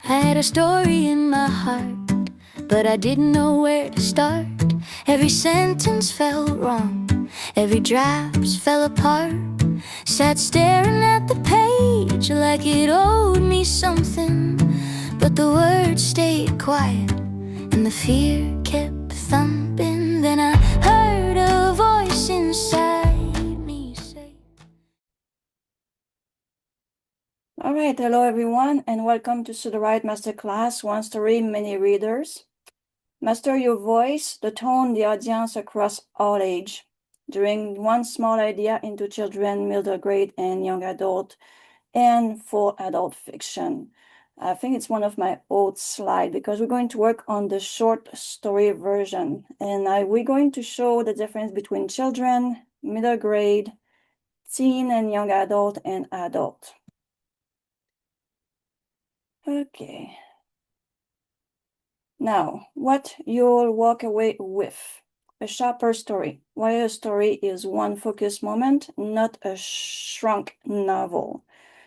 I had a story in my heart, but I didn't know where to start. Every sentence felt wrong, every draft fell apart. Sat staring at the page like it owed me something, but the words stayed quiet and the fear kept thumping. Then I heard a voice inside me say, All right, hello everyone, and welcome to Sudowrite Masterclass, One Story, Many Readers. Master your voice, the tone, the audience across all age. During one small idea into children, middle grade, and young adult, and for adult fiction. I think it's one of my old slides because we're going to work on the short story version. And we're going to show the difference between children, middle grade, teen and young adult, and adult. Okay. Now, what you'll walk away with. A sharper story. Why a story is one focused moment, not a shrunk novel.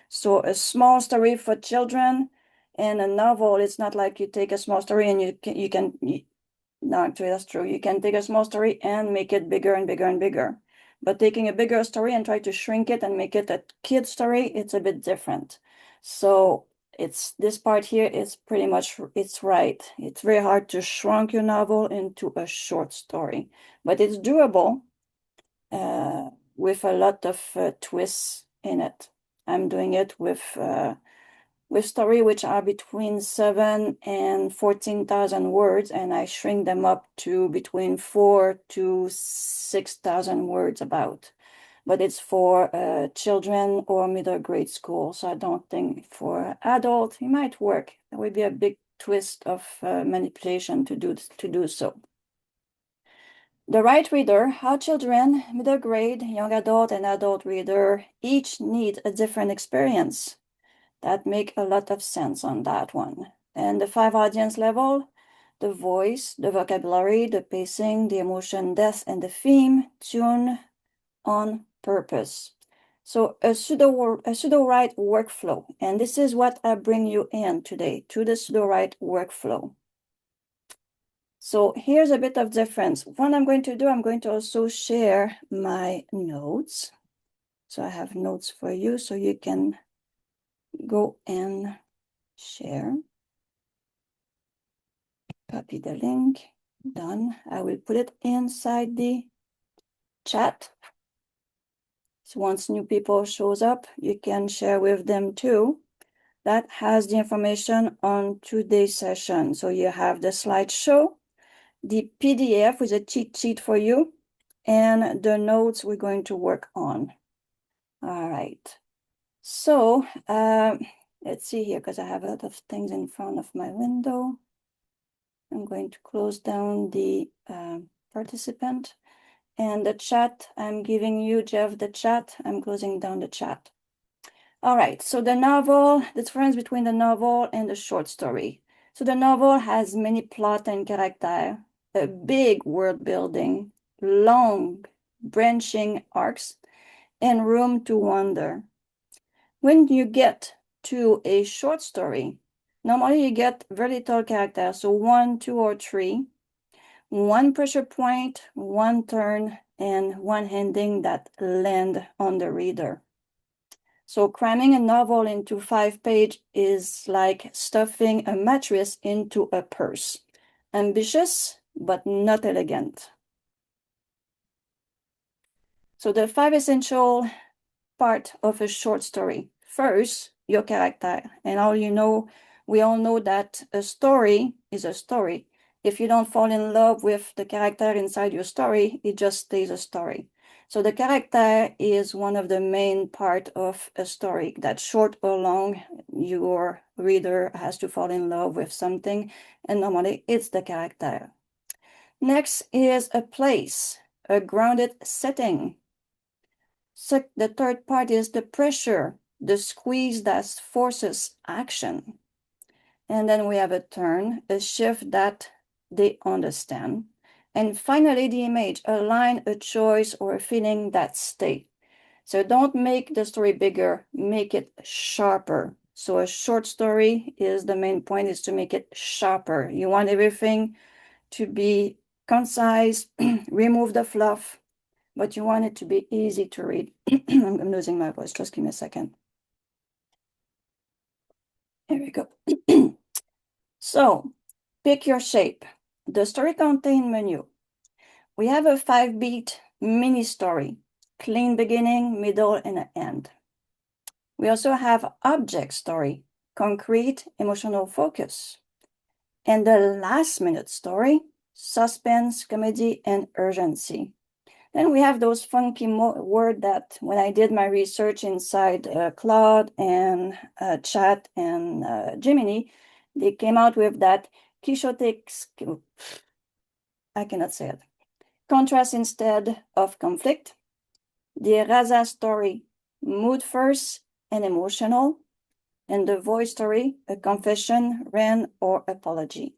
So a small story for children and a novel, it's not like you take a small story and no, actually that's true. You can take a small story and make it bigger and bigger and bigger. But taking a bigger story and try to shrink it and make it a kid story, it's a bit different. So it's this part here is pretty much, it's right. It's very hard to shrink your novel into a short story, but it's doable with a lot of twists in it. I'm doing it with story which are between 7 and 14,000 words, and I shrink them up to between 4 to 6,000 words about. But it's for children or middle grade school, so I don't think for adult it might work. It would be a big twist of manipulation to do so. The right reader, how children, middle grade, young adult, and adult reader each need a different experience. That make a lot of sense on that one. And the 5 audience level, the voice, the vocabulary, the pacing, the emotion, depth, and the theme, tune on purpose. So a Sudowrite workflow. And this is what I bring you in today, to the Sudowrite workflow. So here's a bit of difference. What I'm going to do, I'm going to also share my notes. So I have notes for you so you can go and share. Copy the link. Done. I will put it inside the chat. So once new people shows up, you can share with them too. That has the information on today's session. So you have the slideshow, the PDF with a cheat sheet for you, and the notes we're going to work on. All right. So let's see here, because I have a lot of things in front of my window. I'm going to close down the participant. And the chat, I'm giving you, Jeff, the chat. I'm closing down the chat. All right, so the novel, the difference between the novel and the short story. So the novel has many plot and character, a big world building, long branching arcs, and room to wander. When you get to a short story, normally you get very little character, so 1, 2, or 3, one pressure point, one turn, and one ending that land on the reader. So cramming a novel into 5 pages is like stuffing a mattress into a purse. Ambitious, but not elegant. So the 5 essential part of a short story. First, your character. And we all know that a story is a story. If you don't fall in love with the character inside your story, it just stays a story. So the character is one of the main part of a story. That short or long, your reader has to fall in love with something, and normally it's the character. Next is a place, a grounded setting. So the third part is the pressure, the squeeze that forces action. And then we have a turn, a shift that they understand. And finally, the image, a line, a choice, or a feeling that stays. So don't make the story bigger, make it sharper. So a short story is the main point is to make it sharper. You want everything to be concise, remove the fluff, but you want it to be easy to read. I'm losing my voice. Just give me a second. Here we go. So pick your shape. The story contain menu. We have a 5-beat mini story, clean beginning, middle, and an end. We also have object story, concrete, emotional focus. And the last minute story, suspense, comedy, and urgency. Then we have those funky words that when I did my research inside Claude and Chat and Gemini, they came out with that quixotic, I cannot say it, contrast instead of conflict. The Raza story, mood first and emotional. And the voice story, a confession, rant, or apology.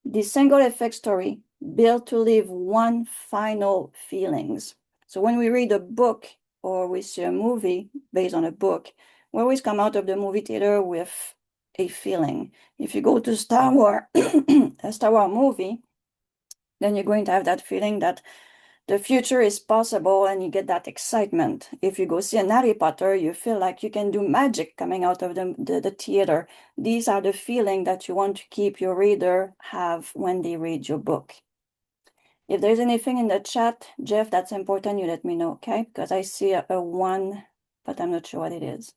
The single effect story, built to leave one final feelings. So when we read a book or we see a movie based on a book, we always come out of the movie theater with a feeling. If you go to Star Wars, a Star Wars movie, then you're going to have that feeling that the future is possible and you get that excitement. If you go see an Harry Potter, you feel like you can do magic coming out of the theater. These are the feeling that you want to keep your reader have when they read your book. If there's anything in the chat, Jeff, that's important, you let me know, okay? Because I see a 1, but I'm not sure what it is.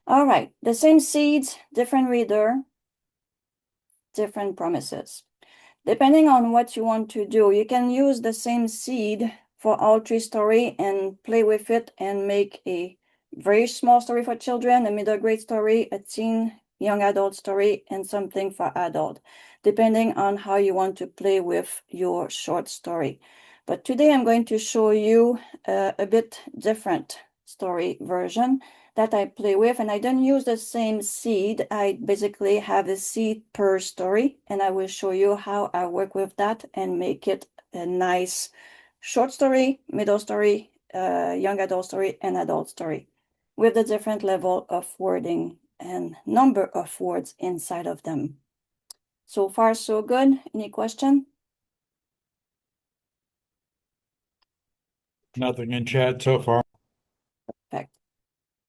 All right, the same seeds, different reader, different promises. Depending on what you want to do, you can use the same seed for all 3 stories and play with it and make a very small story for children, a middle grade story, a teen, young adult story, and something for adult, depending on how you want to play with your short story. But today I'm going to show you a bit different story version that I play with, and I don't use the same seed. I basically have a seed per story, and I will show you how I work with that and make it a nice short story, middle story, young adult story, and adult story with the different level of wording and number of words inside of them. So far, so good. Any question? Nothing in chat so far. Perfect.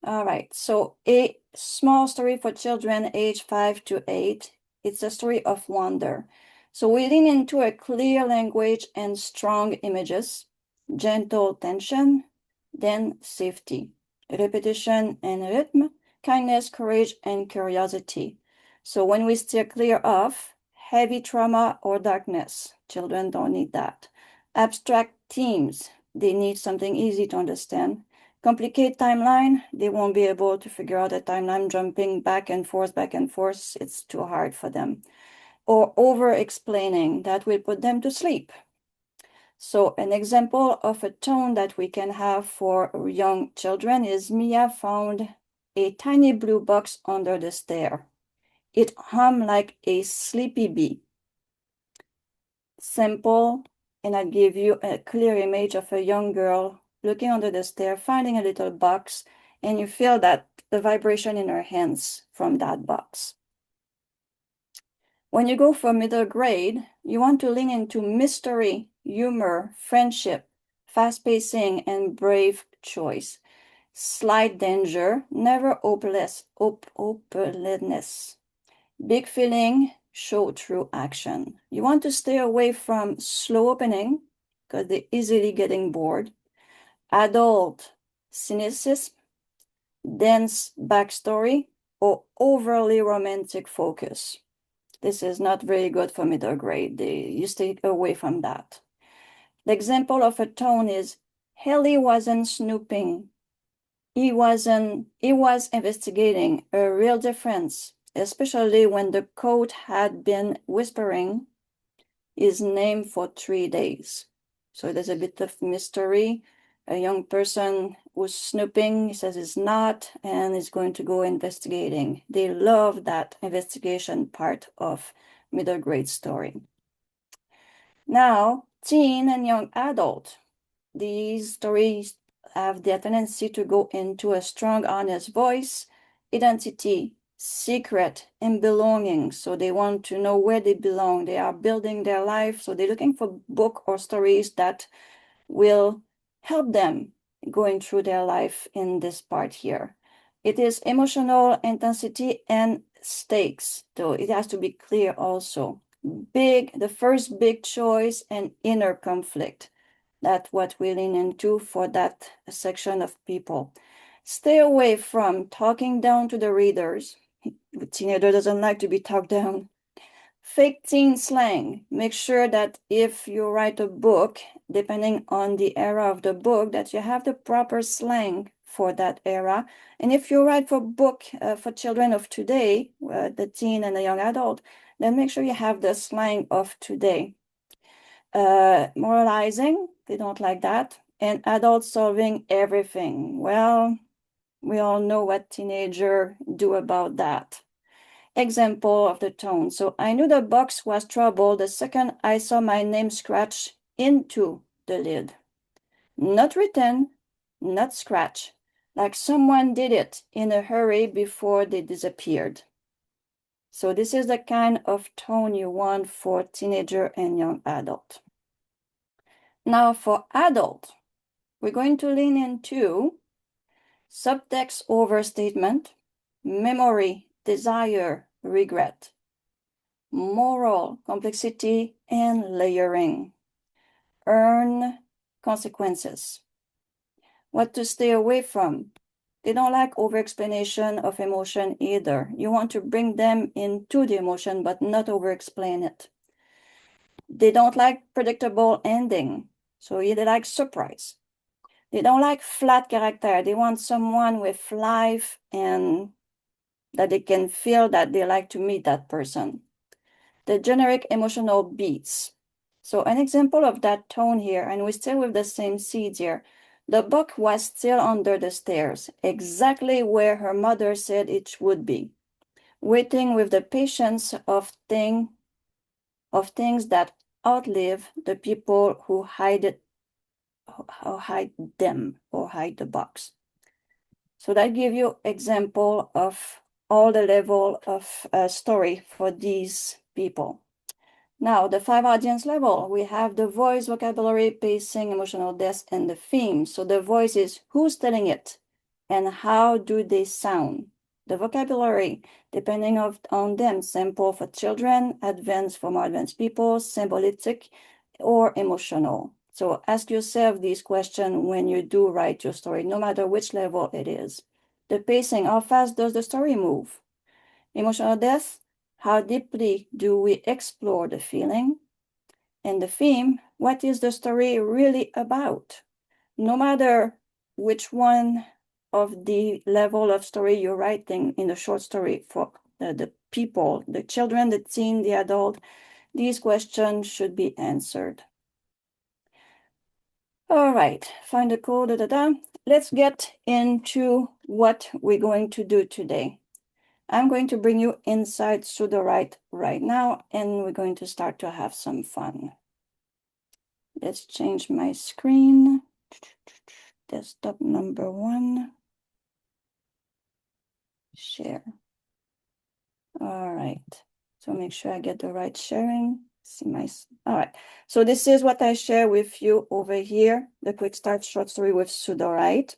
All right, so a small story for children age 5 to 8. It's a story of wonder. So we lean into a clear language and strong images, gentle tension, then safety, repetition and rhythm, kindness, courage, and curiosity. So when we steer clear of heavy trauma or darkness, children don't need that. Abstract themes, they need something easy to understand. Complicate timeline, they won't be able to figure out a timeline jumping back and forth, it's too hard for them. Or over-explaining, that will put them to sleep. So an example of a tone that we can have for young children is Mia found a tiny blue box under the stair. It hummed like a sleepy bee. Simple, and I'll give you a clear image of a young girl looking under the stair, finding a little box, and you feel that the vibration in her hands from that box. When you go for middle grade, you want to lean into mystery, humor, friendship, fast pacing, and brave choice. Slight danger, never hopelessness. Big feeling, show through action. You want to stay away from slow opening because they're easily getting bored. Adult cynicism, dense backstory, or overly romantic focus. This is not very good for middle grade. You stay away from that. The example of a tone is Haley wasn't snooping. He was investigating, a real difference, especially when the coat had been whispering his name for 3 days. So there's a bit of mystery. A young person who's snooping, he says he's not, and is going to go investigating. They love that investigation part of middle grade story. Now, teen and young adult. These stories have the tendency to go into a strong, honest voice, identity, secret, and belonging. So they want to know where they belong. They are building their life. So they're looking for book or stories that will help them going through their life in this part here. It is emotional intensity and stakes, so it has to be clear also. The first big choice and inner conflict. That's what we lean into for that section of people. Stay away from talking down to the readers. The teenager doesn't like to be talked down. Fake teen slang. Make sure that if you write a book, depending on the era of the book, that you have the proper slang for that era. And if you write for book for children of today, the teen and the young adult, then make sure you have the slang of today. Moralizing, they don't like that. And adults solving everything. Well, we all know what teenagers do about that. Example of the tone. So I knew the box was trouble the second I saw my name scratched into the lid. Not written, not scratched, like someone did it in a hurry before they disappeared. So this is the kind of tone you want for teenager and young adult. Now for adult, we're going to lean into subtext overstatement, memory, desire, regret, moral complexity and layering, earn consequences. What to stay away from. They don't like over-explanation of emotion either. You want to bring them into the emotion, but not over-explain it. They don't like predictable ending, so they like surprise. They don't like flat character. They want someone with life and that they can feel that they like to meet that person. The generic emotional beats. So an example of that tone here, and we're still with the same seeds here. The book was still under the stairs, exactly where her mother said it would be, waiting with the patience of things that outlive the people who hide them or hide the box. So that gives you example of all the level of story for these people. Now, the 5 audience level, we have the voice, vocabulary, pacing, emotional depth, and the theme. So the voice is who's telling it and how do they sound. The vocabulary, depending on them, simple for children, advanced for more advanced people, symbolic, or emotional. So ask yourself these questions when you do write your story, no matter which level it is. The pacing, how fast does the story move? Emotional depth, how deeply do we explore the feeling? And the theme, what is the story really about? No matter which one of the level of story you're writing in the short story for the people, the children, the teen, the adult, these questions should be answered. All right, find the code, Let's get into what we're going to do today. I'm going to bring you inside Sudowrite right now, and we're going to start to have some fun. Let's change my screen. Desktop number 1. Share. All right. So make sure I get the right sharing. All right. So this is what I share with you over here, the quick start short story with Sudowrite.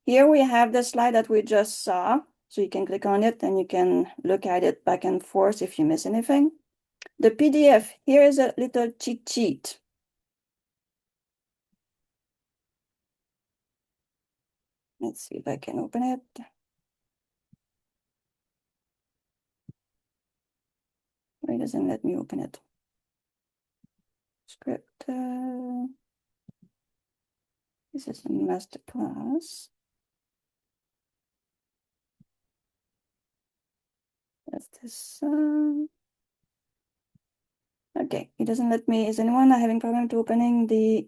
Here we have the slide that we just saw. So you can click on it and you can look at it back and forth if you miss anything. The PDF, here is a little cheat sheet. Let's see if I can open it. Why doesn't let me open it? Script. This is a masterclass. That's this. Okay, it doesn't let me. Is anyone having problem to opening the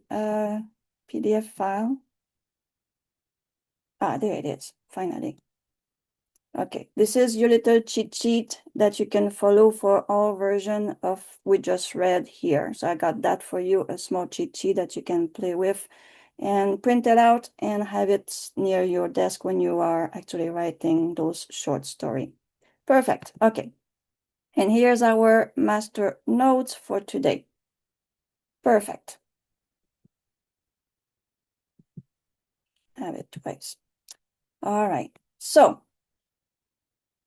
PDF file? Ah, there it is, finally. Okay, this is your little cheat sheet that you can follow for all version of we just read here. So I got that for you, a small cheat sheet that you can play with and print it out and have it near your desk when you are actually writing those short stories. Perfect. Okay. And here's our master notes for today. Perfect. Have it twice. All right. So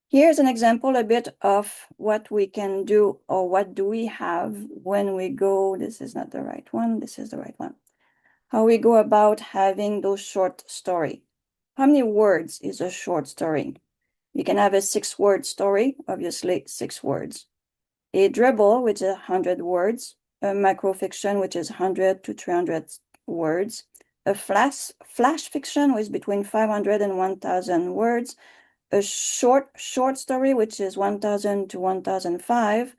here's an example a bit of what we can do or what do we have when we go, this is not the right one, this is the right one. How we go about having those short story. How many words is a short story? You can have a 6-word story, obviously 6 words. A dribble, which is 100 words. A microfiction, which is 100 to 300 words. A flash fiction, which is between 500 and 1,000 words. A short story, which is 1,000 to 1,005,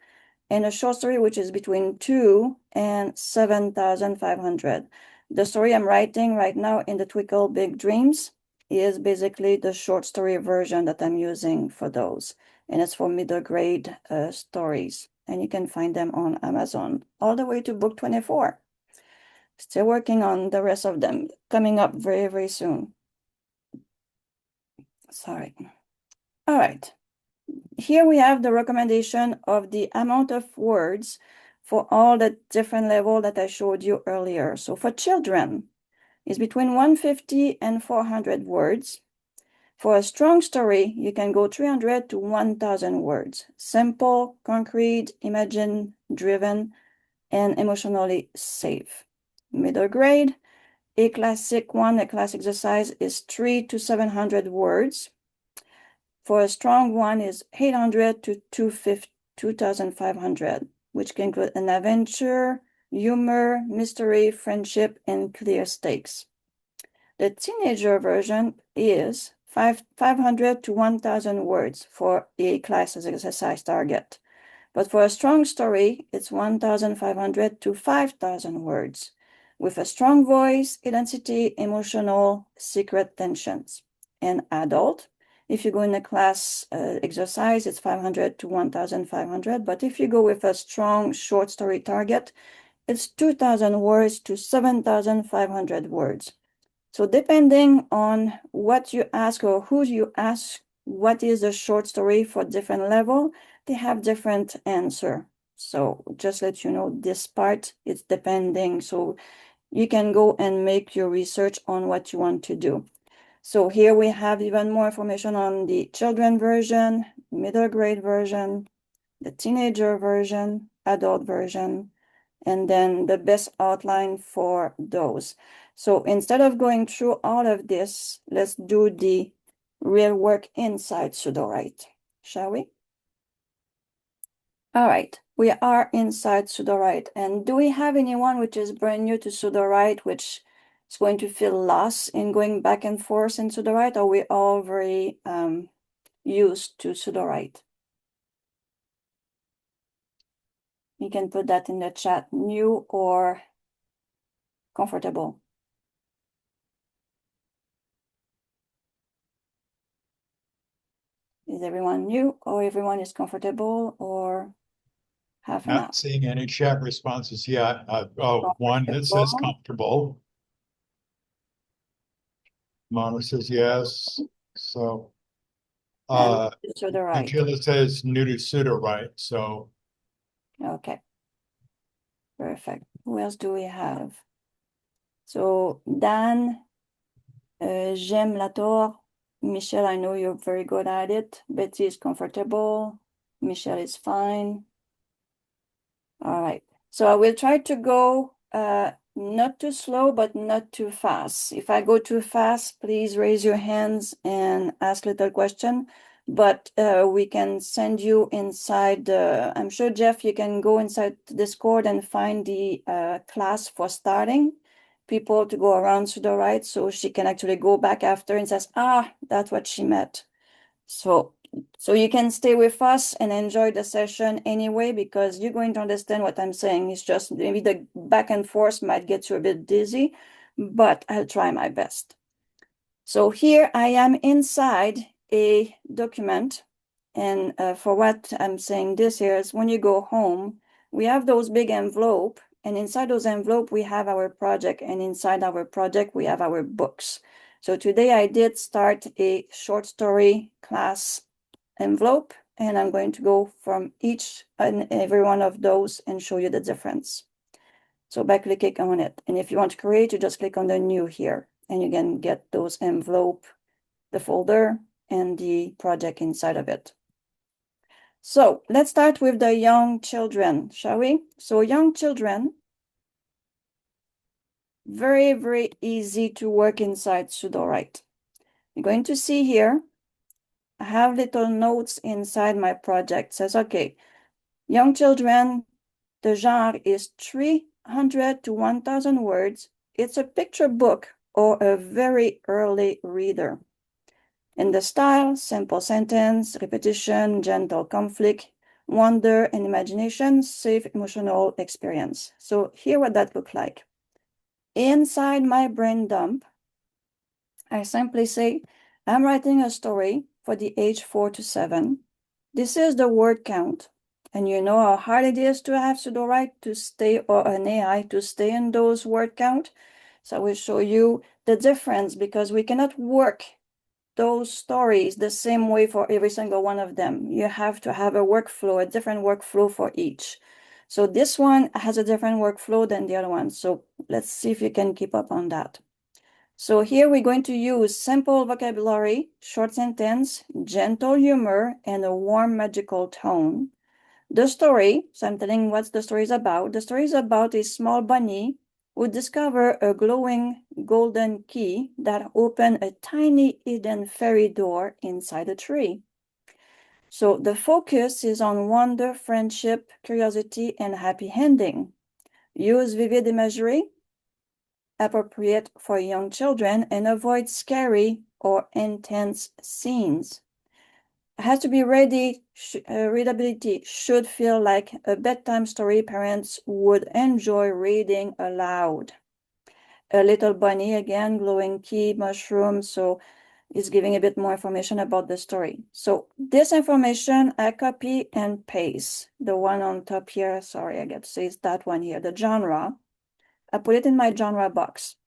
and a short story which is between 2 and 7,500. The story I'm writing right now in the Twinkle Big Dreams is basically the short story version that I'm using for those. And it's for middle grade stories. And you can find them on Amazon all the way to book 24. Still working on the rest of them, coming up very, very soon. Sorry. All right. Here we have the recommendation of the amount of words for all the different levels that I showed you earlier. So for children, it's between 150 and 400 words. For a strong story, you can go 300 to 1,000 words. Simple, concrete, imagine-driven, and emotionally safe. Middle grade, a classic exercise is 300 to 700 words. For a strong one is 800 to 2,500, which can include an adventure, humor, mystery, friendship, and clear stakes. The teenager version is 500 to 1,000 words for a class exercise target. But for a strong story, it's 1,500 to 5,000 words, with a strong voice, intensity, emotional, secret tensions. And adult, if you go in a class exercise, it's 500 to 1,500. But if you go with a strong short story target, it's 2,000 words to 7,500 words. So depending on what you ask or who you ask, what is a short story for different level, they have different answer. So just let you know this part, it's depending. So you can go and make your research on what you want to do. So here we have even more information on the children version, middle grade version, the teenager version, adult version, and then the best outline for those. So instead of going through all of this, let's do the real work inside Sudowrite, shall we? All right, we are inside Sudowrite. And do we have anyone which is brand new to Sudowrite, which is going to feel lost in going back and forth in Sudowrite? Or are we all very used to Sudowrite? You can put that in the chat, new or comfortable. Is everyone new or everyone is comfortable or half an hour? Not seeing any chat responses yet. One that says comfortable. Mona says yes. So And Sudowrite. Angela says new to Sudowrite. So Okay. Perfect. Who else do we have? So Dan, J'aime la tour. Michelle, I know you're very good at it. Betty is comfortable. Michelle is fine. All right. So I will try to go not too slow, but not too fast. If I go too fast, please raise your hands and ask little question. But we can send you inside. I'm sure, Jeff, you can go inside Discord and find the class for starting people to go around Sudowrite, so she can actually go back after and says, that's what she meant. So you can stay with us and enjoy the session anyway, because you're going to understand what I'm saying. It's just maybe the back and forth might get you a bit dizzy, but I'll try my best. So here I am inside a document. And for what I'm saying this here is when you go home, we have those big envelope and inside those envelopes, we have our project, and inside our project, we have our books. So today I did start a short story class envelope, and I'm going to go from each and every one of those and show you the difference. So by clicking on it, and if you want to create, you just click on the new here, and you can get those envelope, the folder, and the project inside of it. So let's start with the young children, shall we? So young children, very, very easy to work inside Sudowrite. You're going to see here, I have little notes inside my project. It says, okay, young children, the genre is 300 to 1,000 words. It's a picture book or a very early reader. In the style, simple sentence, repetition, gentle conflict, wonder and imagination, safe emotional experience. So here what that look like. Inside my brain dump, I simply say, I'm writing a story for the age 4 to 7. This is the word count. And you know how hard it is to have Sudowrite to stay, or an AI to stay in those word count. So I will show you the difference, because we cannot work those stories the same way for every single one of them. You have to have a workflow, a different workflow for each. So this one has a different workflow than the other one. So let's see if you can keep up on that. So here we're going to use simple vocabulary, short sentence, gentle humor, and a warm magical tone. The story, so I'm telling what the story is about. The story is about a small bunny who discover a glowing golden key that open a tiny hidden fairy door inside a tree. So the focus is on wonder, friendship, curiosity, and happy ending. Use vivid imagery, appropriate for young children, and avoid scary or intense scenes. Has to be ready. Readability should feel like a bedtime story parents would enjoy reading aloud. A little bunny, again, glowing key, mushroom, so it's giving a bit more information about the story. So this information I copy and paste. The one on top here, sorry, I got to say it's that one here, the genre. I put it in my genre box.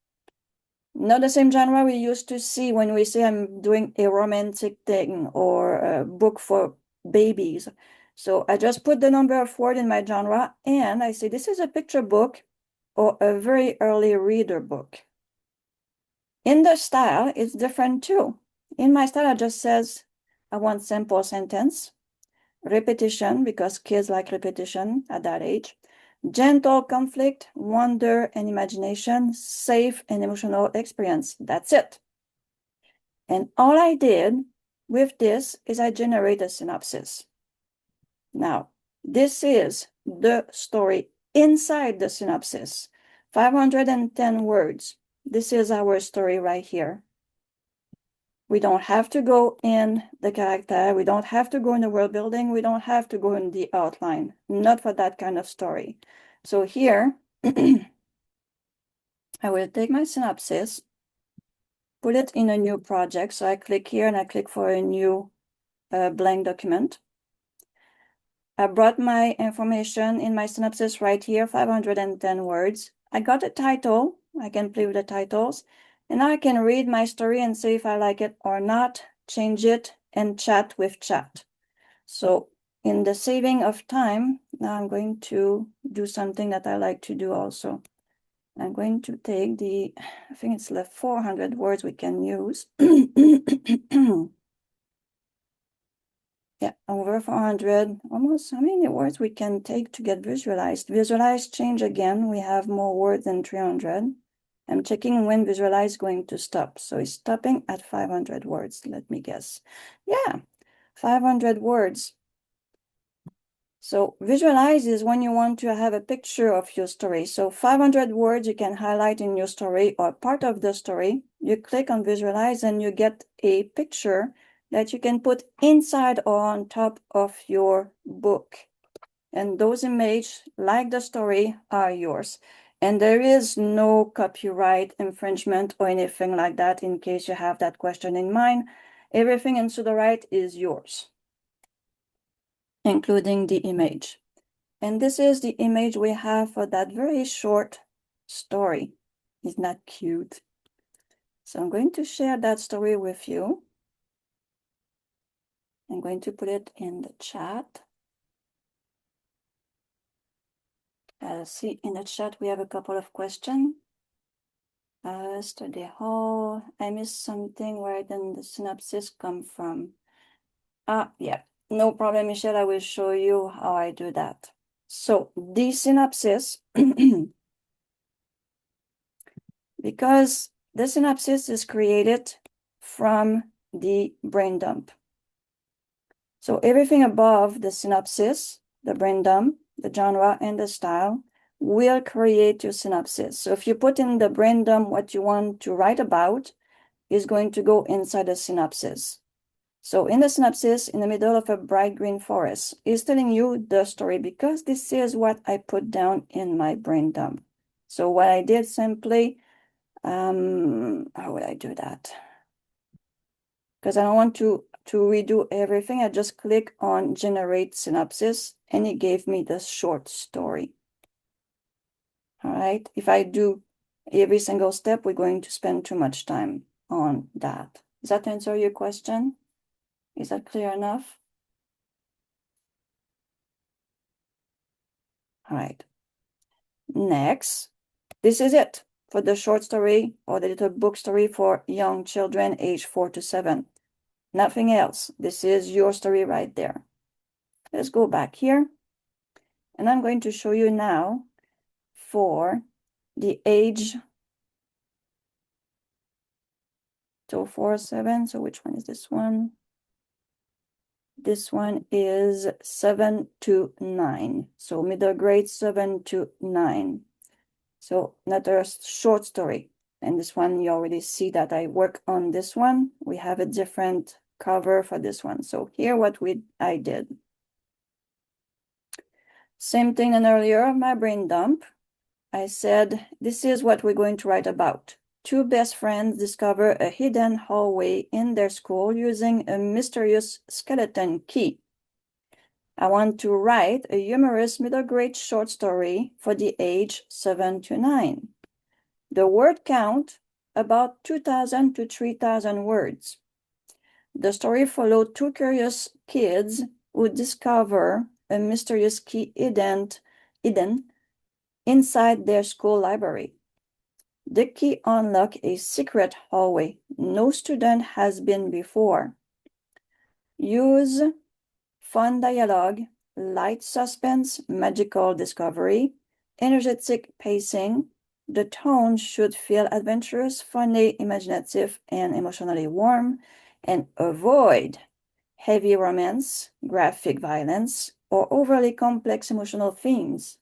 Not the same genre we used to see when we say I'm doing a romantic thing or a book for babies. So I just put the number of words in my genre, and I say this is a picture book or a very early reader book. In the style, it's different too. In my style, I just says I want simple sentence, repetition, because kids like repetition at that age, gentle conflict, wonder and imagination, safe and emotional experience. That's it. And all I did with this is I generate a synopsis. Now, this is the story inside the synopsis, 510 words. This is our story right here. We don't have to go in the character. We don't have to go in the world building. We don't have to go in the outline. Not for that kind of story. So here, I will take my synopsis, put it in a new project. So I click here and I click for a new blank document. I brought my information in my synopsis right here, 510 words. I got a title. I can play with the titles. And now I can read my story and say if I like it or not, change it, and chat with chat. So in the saving of time, now I'm going to do something that I like to do also. I'm going to take the, I think it's left 400 words we can use. Yeah, over 400, almost how many words we can take to get visualized. Visualize, change again. We have more words than 300. I'm checking when visualize is going to stop. So it's stopping at 500 words. Let me guess. Yeah, 500 words. So visualize is when you want to have a picture of your story. So 500 words you can highlight in your story or part of the story. You click on visualize and you get a picture that you can put inside or on top of your book. And those images, like the story, are yours. And there is no copyright infringement or anything like that in case you have that question in mind. Everything in Sudowrite is yours, including the image. And this is the image we have for that very short story. Isn't that cute? So I'm going to share that story with you. I'm going to put it in the chat. See in the chat, we have a couple of questions. Study hall. I missed something. Where then the synopsis come from? Yeah, no problem, Michelle. I will show you how I do that. So the synopsis, because the synopsis is created from the brain dump. So everything above the synopsis, the brain dump, the genre, and the style will create your synopsis. So if you put in the brain dump what you want to write about, is going to go inside the synopsis. So in the synopsis, in the middle of a bright green forest, is telling you the story because this is what I put down in my brain dump. So what I did simply, how would I do that? Because I don't want to redo everything. I just click on generate synopsis and it gave me the short story. All right. If I do every single step, we're going to spend too much time on that. Does that answer your question? Is that clear enough? All right. Next, this is it for the short story or the little book story for young children age 4 to 7. Nothing else. This is your story right there. Let's go back here. And I'm going to show you now for the age 4 7. So which one is this one? This one is 7 to 9. So middle grade 7 to 9. So another short story. And this one, you already see that I work on this one. We have a different cover for this one. So here what I did. Same thing than earlier, my brain dump. I said, this is what we're going to write about. Two best friends discover a hidden hallway in their school using a mysterious skeleton key. I want to write a humorous middle grade short story for the age 7 to 9. The word count, about 2,000 to 3,000 words. The story followed two curious kids who discover a mysterious key hidden inside their school library. The key unlocks a secret hallway no student has been before. Use fun dialogue, light suspense, magical discovery, energetic pacing. The tone should feel adventurous, funny, imaginative, and emotionally warm, and avoid heavy romance, graphic violence, or overly complex emotional themes.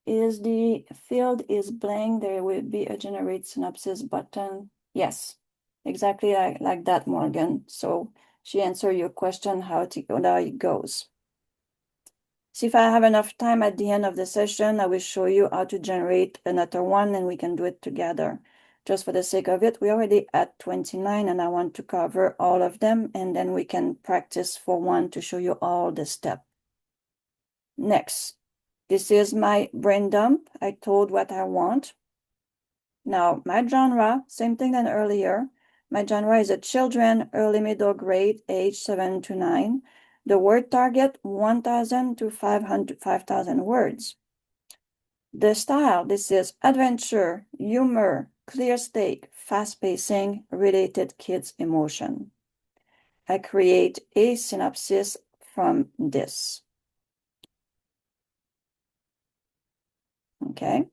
Is the field is blank, there will be a generate synopsis button. Yes, exactly like that, Morgan. So she answered your question how it goes. See if I have enough time at the end of the session, I will show you how to generate another one and we can do it together. Just for the sake of it, we're already at 29 and I want to cover all of them and then we can practice for one to show you all the steps. Next, this is my brain dump. I told what I want. Now, my genre, same thing than earlier. My genre is a children, early middle grade, age 7 to 9. The word target, 1,000 to 5,000 words. The style, this is adventure, humor, clear stake, fast pacing, related kids emotion. I create a synopsis from this. Okay,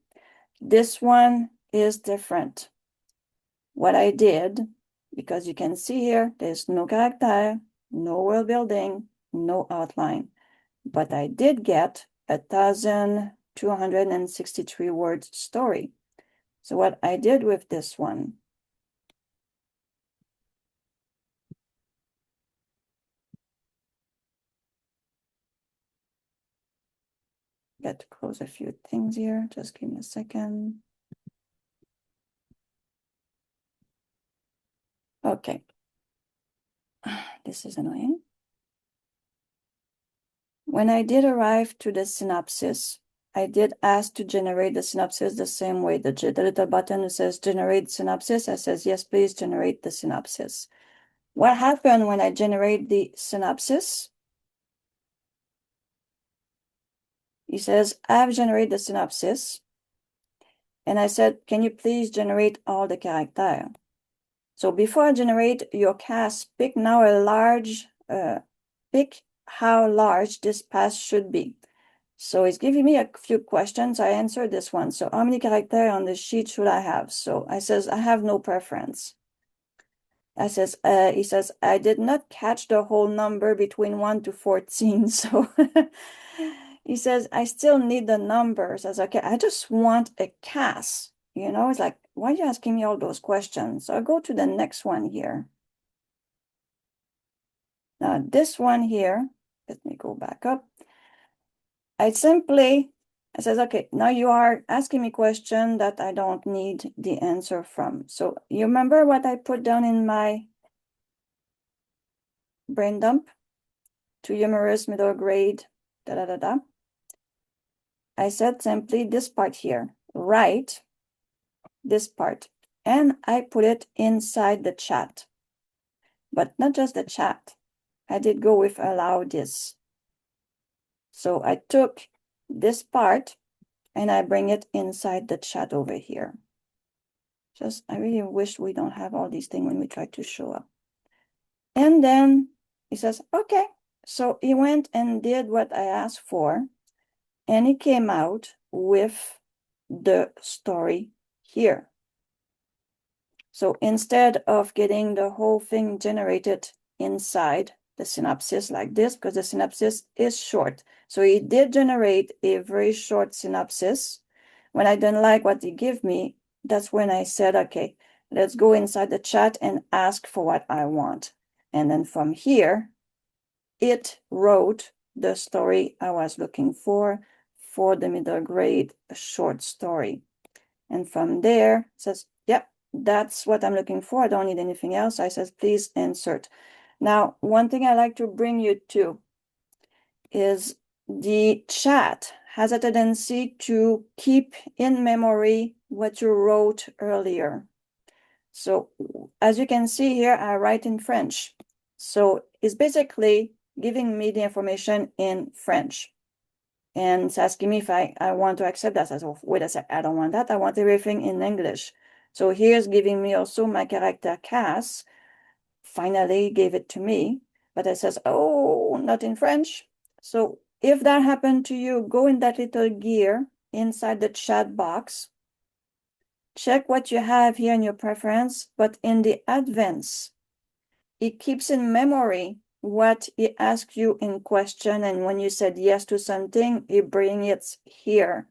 this one is different. What I did, because you can see here, there's no character, no world building, no outline, but I did get 1,263 words story. So what I did with this one, got to close a few things here. Just give me a second. Okay. This is annoying. when I did arrive to the synopsis, I did ask to generate the synopsis the same way. The little button that says generate synopsis, I says, yes, please generate the synopsis. What happened when I generate the synopsis? He says, I've generated the synopsis. And I said, can you please generate all the characters? So before I generate your cast, pick now a large, pick how large this pass should be. So it's giving me a few questions. I answered this one. So how many characters on the sheet should I have? So I says, I have no preference. He says, I did not catch the whole number between 1 to 14. So he says, I still need the numbers. I says, okay, I just want a cast. You know, it's like, why are you asking me all those questions? So I'll go to the next one here. Now, this one here, let me go back up. I says, okay, now you are asking me question that I don't need the answer from. So you remember what I put down in my brain dump? To humorous, middle grade, I said simply this part here, write this part. And I put it inside the chat. But not just the chat. I did go with allow this. So I took this part and I bring it inside the chat over here. I really wish we don't have all these things when we try to show up. And then he says, okay. So he went and did what I asked for, and he came out with the story here. So instead of getting the whole thing generated inside the synopsis like this, because the synopsis is short. So he did generate a very short synopsis. When I didn't like what he gave me, that's when I said, okay, let's go inside the chat and ask for what I want. And then from here, it wrote the story I was looking for the middle grade short story. And from there, it says, yep, that's what I'm looking for. I don't need anything else. I says, please insert. Now, one thing I like to bring you to is the chat has a tendency to keep in memory what you wrote earlier. So as you can see here, I write in French. So it's basically giving me the information in French. And it's asking me if I want to accept that. I said, oh, wait a sec, I don't want that. I want everything in English. So here's giving me also my character cast. Finally gave it to me, but it says, oh, not in French. So if that happened to you, go in that little gear inside the chat box. Check what you have here in your preference, but in the advanced, it keeps in memory what it asked you in question, and when you said yes to something, it brings it here.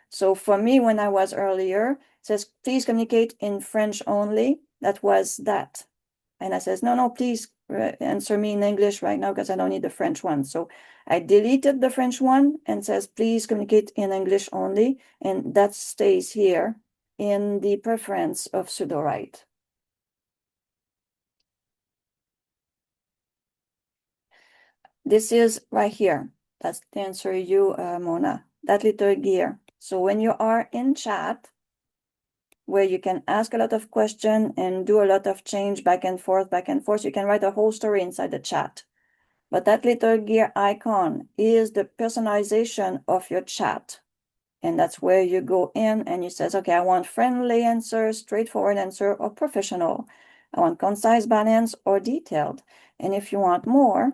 So for me, when I was earlier, it says, please communicate in French only. That was that. And I says, no, please answer me in English right now because I don't need the French one. So I deleted the French one and says, please communicate in English only. And that stays here in the preference of Sudowrite. This is right here. That's to answer you, Mona, that little gear. So when you are in chat, where you can ask a lot of questions and do a lot of change back and forth, you can write a whole story inside the chat. But that little gear icon is the personalization of your chat. And that's where you go in and you says, okay, I want friendly answer, straightforward answer, or professional. I want concise, balanced, or detailed. And if you want more,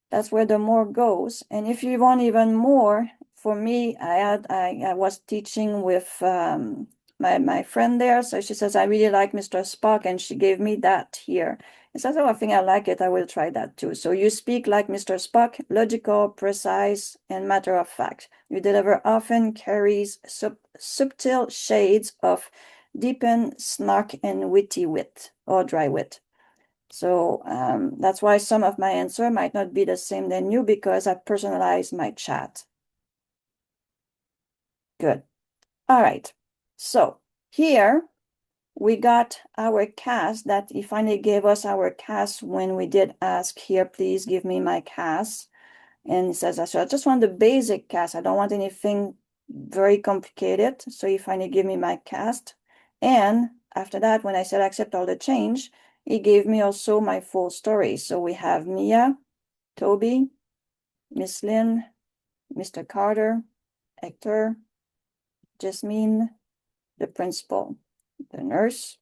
that's where the more goes. And if you want even more, for me, I was teaching with my friend there. So she says, I really like Mr. Spock, and she gave me that here. And says, oh, I think I like it. I will try that too. So you speak like Mr. Spock, logical, precise, and matter of fact. You deliver often carries subtle shades of deepened snark and witty wit or dry wit. So that's why some of my answer might not be the same than you, because I personalized my chat. Good. All right. So here we got our cast that he finally gave us our cast when we did ask here, please give me my cast. And it says, I just want the basic cast. I don't want anything very complicated. So he finally gave me my cast. And after that, when I said accept all the change, he gave me also my full story. So we have Mia, Toby, Miss Lynn, Mr. Carter, Hector, Jasmine, the principal, the nurse,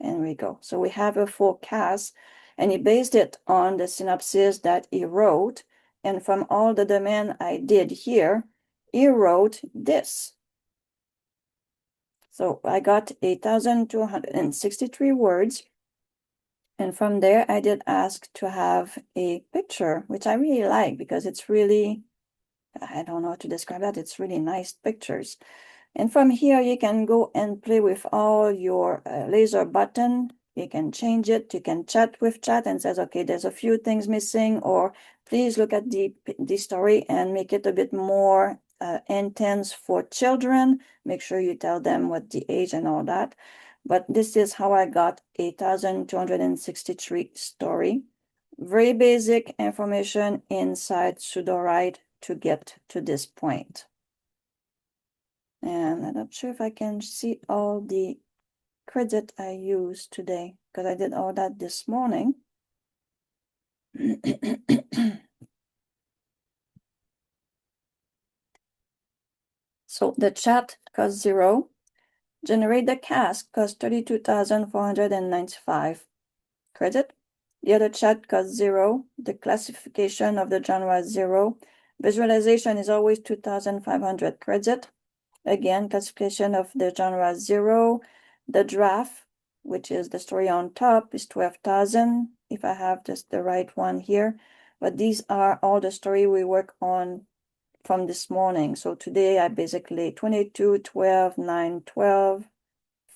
and we go. So we have a full cast, and he based it on the synopsis that he wrote. And from all the demand I did here, he wrote this. So I got 8,263 words. And from there, I did ask to have a picture, which I really like because it's really, I don't know how to describe that. It's really nice pictures. And from here, you can go and play with all your laser button. You can change it. You can chat with chat and says, okay, there's a few things missing, or please look at the story and make it a bit more intense for children. Make sure you tell them what the age and all that. But this is how I got 8,263 story. Very basic information inside Sudowrite to get to this point. And I'm not sure if I can see all the credit I used today because I did all that this morning. So the chat cost 0. Generate the cast cost 32,495 credit. The other chat cost 0. The classification of the genre 0. Visualization is always 2,500 credit. Again, classification of the genre 0. The draft, which is the story on top, is 12,000, if I have just the right one here. But these are all the story we work on from this morning. So today I basically 22, 12, 9, 12,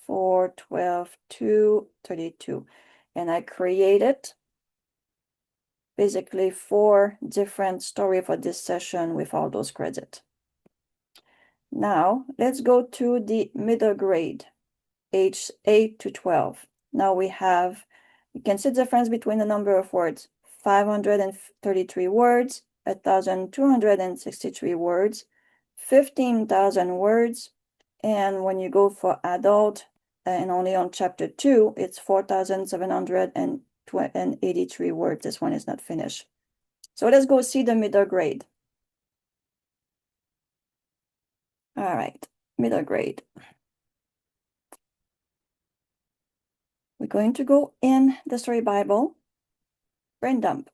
4, 12, 2, 32. And I created basically 4 different story for this session with all those credits. Now, let's go to the middle grade, age 8 to 12. Now we have, you can see the difference between the number of words, 533 words, 1,263 words, 15,000 words. And when you go for adult, and only on chapter 2, it's 4,783 words. This one is not finished. So let's go see the middle grade. All right, middle grade. We're going to go in the Story Bible, brain dump.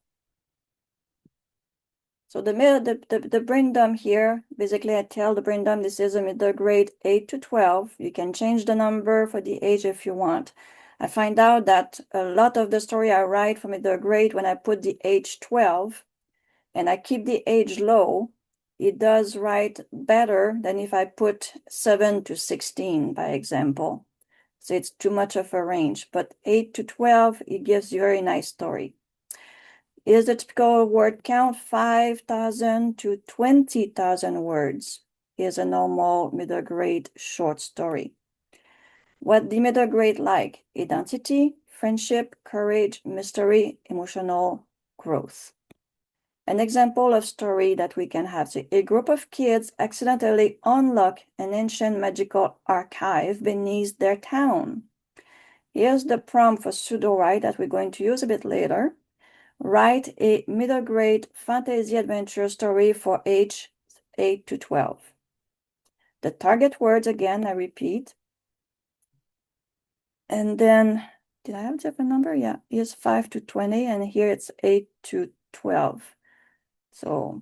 So the brain dump here, basically I tell the brain dump this is a middle grade 8 to 12. You can change the number for the age if you want. I find out that a lot of the story I write for middle grade, when I put the age 12 and I keep the age low, it does write better than if I put 7 to 16, by example. So it's too much of a range, but 8 to 12, it gives you a very nice story. Is the typical word count 5,000 to 20,000 words is a normal middle grade short story. What the middle grade like? Identity, friendship, courage, mystery, emotional growth. An example of story that we can have. So a group of kids accidentally unlock an ancient magical archive beneath their town. Here's the prompt for Sudowrite that we're going to use a bit later. Write a middle grade fantasy adventure story for age 8 to 12. The target words, again, I repeat. And then, did I have a different number? Yeah, here's 5 to 20, and here it's 8 to 12. So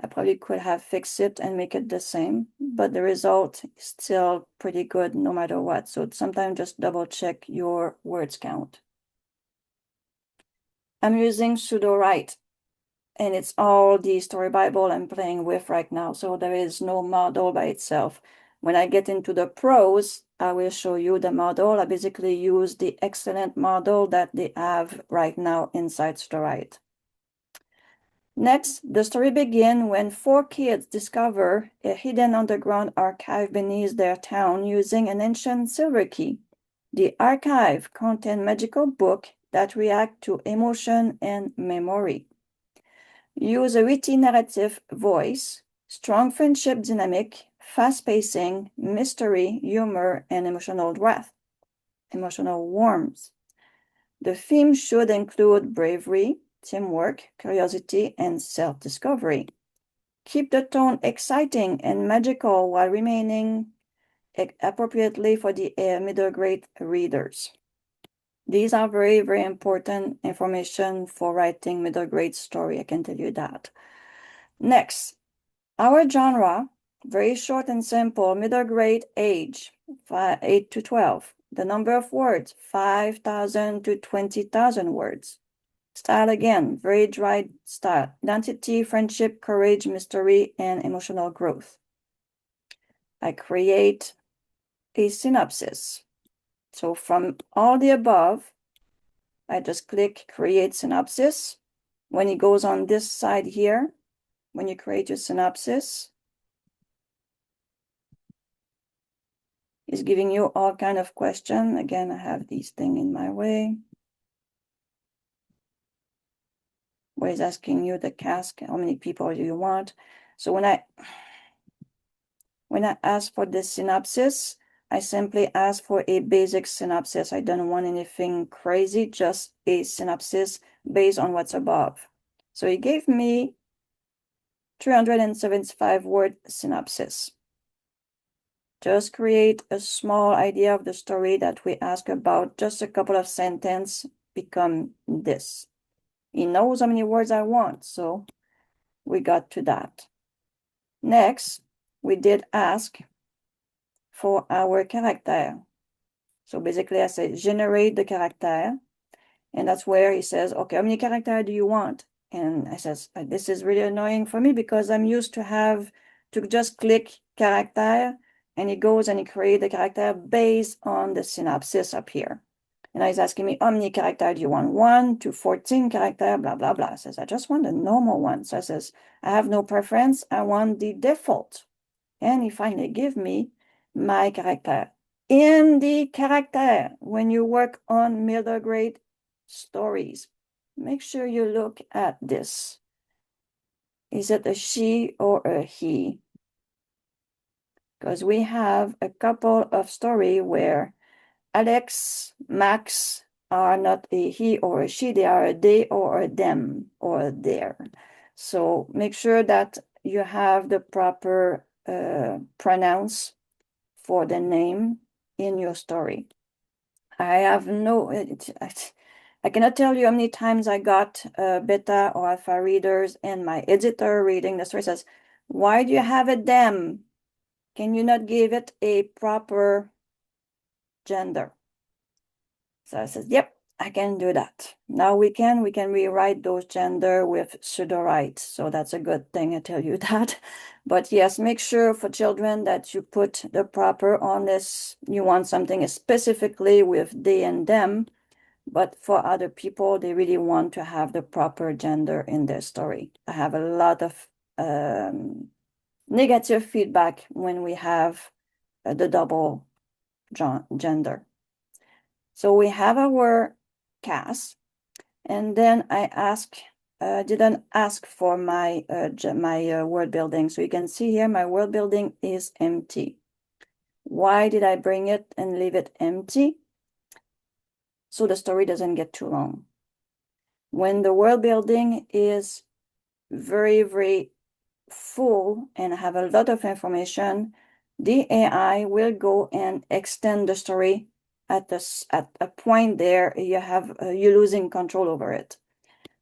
I probably could have fixed it and make it the same, but the result is still pretty good no matter what. So sometimes just double check your words count. I'm using Sudowrite, and it's all the Story Bible I'm playing with right now. So there is no model by itself. When I get into the pros, I will show you the model. I basically use the excellent model that they have right now inside Sudowrite. Next, the story begins when 4 kids discover a hidden underground archive beneath their town using an ancient silver key. The archive contains magical books that react to emotion and memory. Use a witty narrative voice, strong friendship dynamic, fast pacing, mystery, humor, and emotional warmth. The theme should include bravery, teamwork, curiosity, and self-discovery. Keep the tone exciting and magical while remaining appropriately for the middle grade readers. These are very, very important information for writing middle grade story, I can tell you that. Next, our genre, very short and simple, middle grade age, 8 to 12. The number of words, 5,000 to 20,000 words. Style again, very dry style. Identity, friendship, courage, mystery, and emotional growth. I create a synopsis. So from all the above, I just click create synopsis. When it goes on this side here, when you create your synopsis, it's giving you all kind of question. Again, I have these things in my way. Where it's asking you the cast, how many people do you want? So when I ask for this synopsis, I simply ask for a basic synopsis. I don't want anything crazy, just a synopsis based on what's above. So it gave me 375 word synopsis. Just create a small idea of the story that we ask about. Just a couple of sentences become this. He knows how many words I want, so we got to that. Next, we did ask for our character. So basically I say generate the character, and that's where he says, okay, how many character do you want? And I says, this is really annoying for me because I'm used to just click character, and it goes and it creates the character based on the synopsis up here. And he's asking me, how many character do you want? 1 to 14 character, blah, blah, blah. I says, I just want the normal one. So I says, I have no preference. I want the default. And he finally give me my character. In the character, when you work on middle grade stories, make sure you look at this. Is it a she or a he? Because we have a couple of stories where Alex, Max are not a he or a she, they are a they or a them or a their. So make sure that you have the proper pronouns for the name in your story. I cannot tell you how many times I got beta or alpha readers and my editor reading the story says, why do you have a them? Can you not give it a proper gender? So I said, yep, I can do that. Now we can rewrite those gender with Sudowrite. So that's a good thing, I tell you that. But yes, make sure for children that you put the proper on this. You want something specifically with they and them. But for other people, they really want to have the proper gender in their story. I have a lot of negative feedback when we have the double gender. So we have our cast, and then I didn't ask for my world building. So you can see here, my world building is empty. Why did I bring it and leave it empty? So the story doesn't get too long. When the world building is very, very full and have a lot of information, the AI will go and extend the story at a point there you're losing control over it.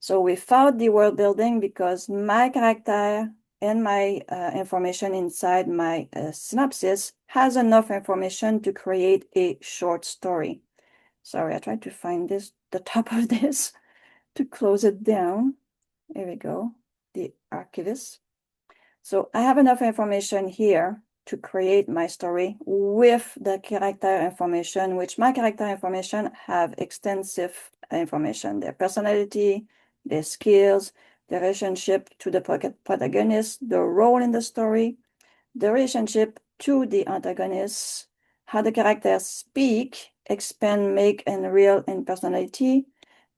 So without the world building, because my character and my information inside my synopsis has enough information to create a short story. Sorry, I tried to find the top of this to close it down. Here we go, the archivist. So I have enough information here to create my story with the character information, which my character information have extensive information, their personality, their skills, the relationship to the protagonist, the role in the story, the relationship to the antagonist, how the characters speak, expand, make, and real in personality,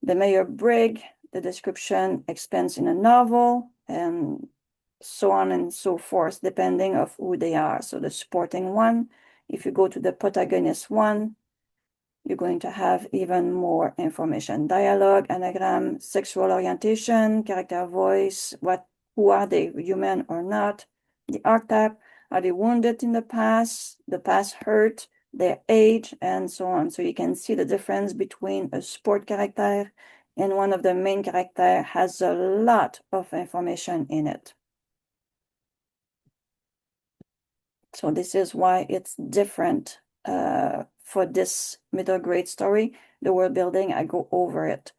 the Mayor Brig, the description expands in a novel, and so on and so forth, depending of who they are. So the supporting one, if you go to the protagonist one, you're going to have even more information. Dialogue, anagram, sexual orientation, character voice, who are they, human or not, the archetype, are they wounded in the past hurt, their age, and so on. So you can see the difference between a support character and one of the main character has a lot of information in it. So this is why it's different for this middle grade story. The world building, I go over it.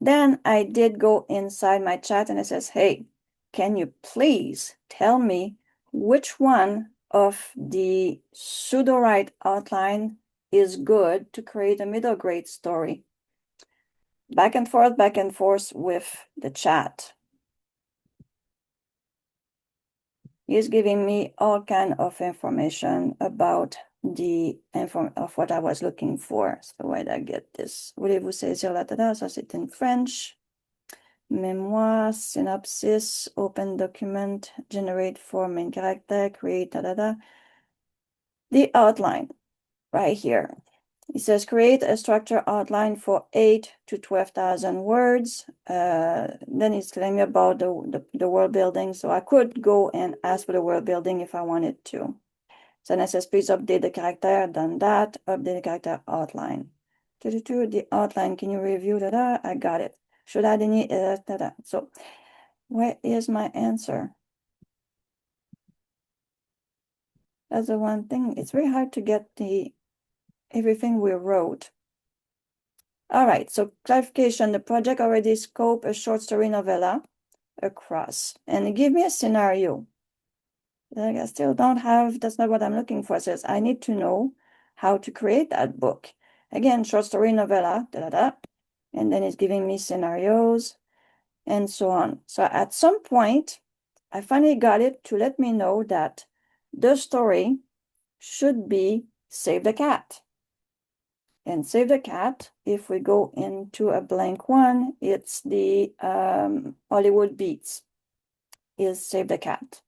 Then I did go inside my chat and it says, hey, can you please tell me which one of the Sudowrite outline is good to create a middle grade story? Back and forth with the chat. He's giving me all kind of information about of what I was looking for. So where did I get this? Voulez-vous saisir la tada? Ça c'est in French. Mémoire, synopsis, open document, generate for main character, create da da da. The outline right here. It says create a structure outline for 8 to 12,000 words. Then it's telling me about the world building. So I could go and ask for the world building if I wanted to. So then it says please update the character. Done that. Update the character outline. The outline. Can you review that? I got it. Should I add any? So where is my answer? That's the one thing. It's very hard to get everything we wrote. All right, so clarification, the project already scoped a short story novella across, and give me a scenario. Like I still don't have, that's not what I'm looking for. It says, I need to know how to create that book. Again, short story novella, and then it's giving me scenarios and so on. So at some point, I finally got it to let me know that the story should be Save the Cat. And Save the Cat, if we go into a blank one, it's the Hollywood Beats is Save the Cat.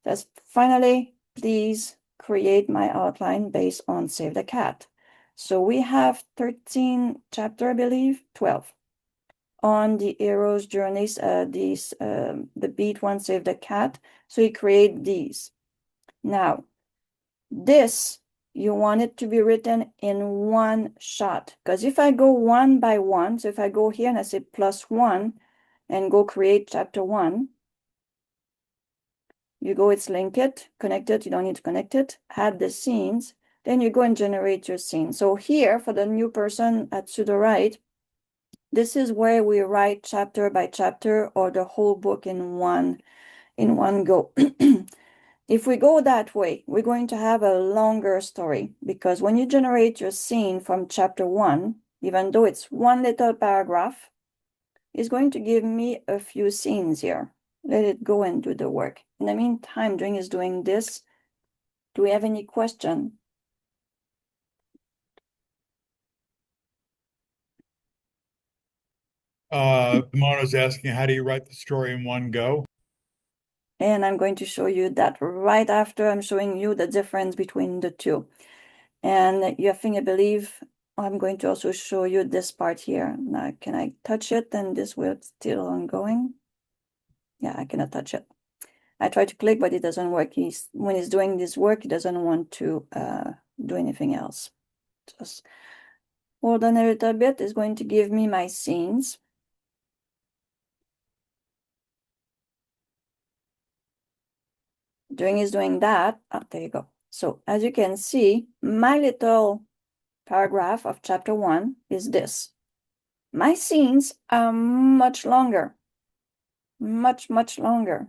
That's finally, please create my outline based on Save the Cat. So we have 13 chapter, I believe, 12 on the hero's journeys, the beat one, Save the Cat. So you create these. Now, this, you want it to be written in one shot. Because if I go one by one, so if I go here and I say +1 and go create chapter 1, you go, it's link it, connect it, you don't need to connect it, add the scenes, then you go and generate your scene. So here, for the new person at Sudowrite, this is where we write chapter by chapter or the whole book in one go. If we go that way, we're going to have a longer story, because when you generate your scene from chapter 1, even though it's one little paragraph, it's going to give me a few scenes here. Let it go and do the work. In the meantime, during is doing this, do we have any question? Mono's asking, how do you write the story in one go? And I'm going to show you that right after I'm showing you the difference between the two. And you think, I believe, I'm going to also show you this part here. Now, can I touch it and this will still ongoing? Yeah, I cannot touch it. I try to click, but it doesn't work. When he's doing this work, he doesn't want to do anything else. Just hold on a little bit. It's going to give me my scenes. During is doing that, there you go. So as you can see, my little paragraph of chapter 1 is this. My scenes are much longer, much longer.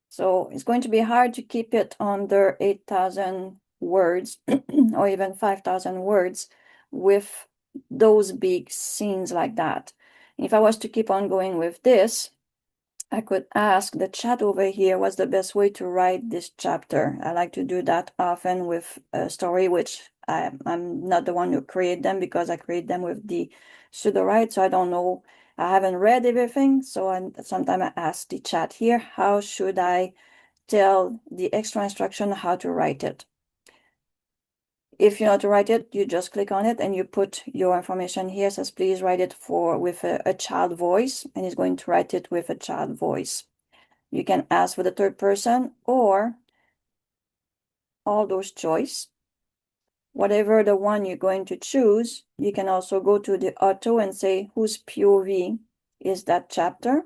So it's going to be hard to keep it under 8,000 words or even 5,000 words with those big scenes like that. If I was to keep on going with this, I could ask the chat over here what's the best way to write this chapter. I like to do that often with a story, which I'm not the one who create them because I create them with the Sudowrite, so I don't know. I haven't read everything, so sometimes I ask the chat here, how should I tell the extra instruction how to write it? If you know how to write it, you just click on it and you put your information here. It says please write it with a child voice, and it's going to write it with a child voice. You can ask for the third person or all those choice. Whatever the one you're going to choose, you can also go to the auto and say whose POV is that chapter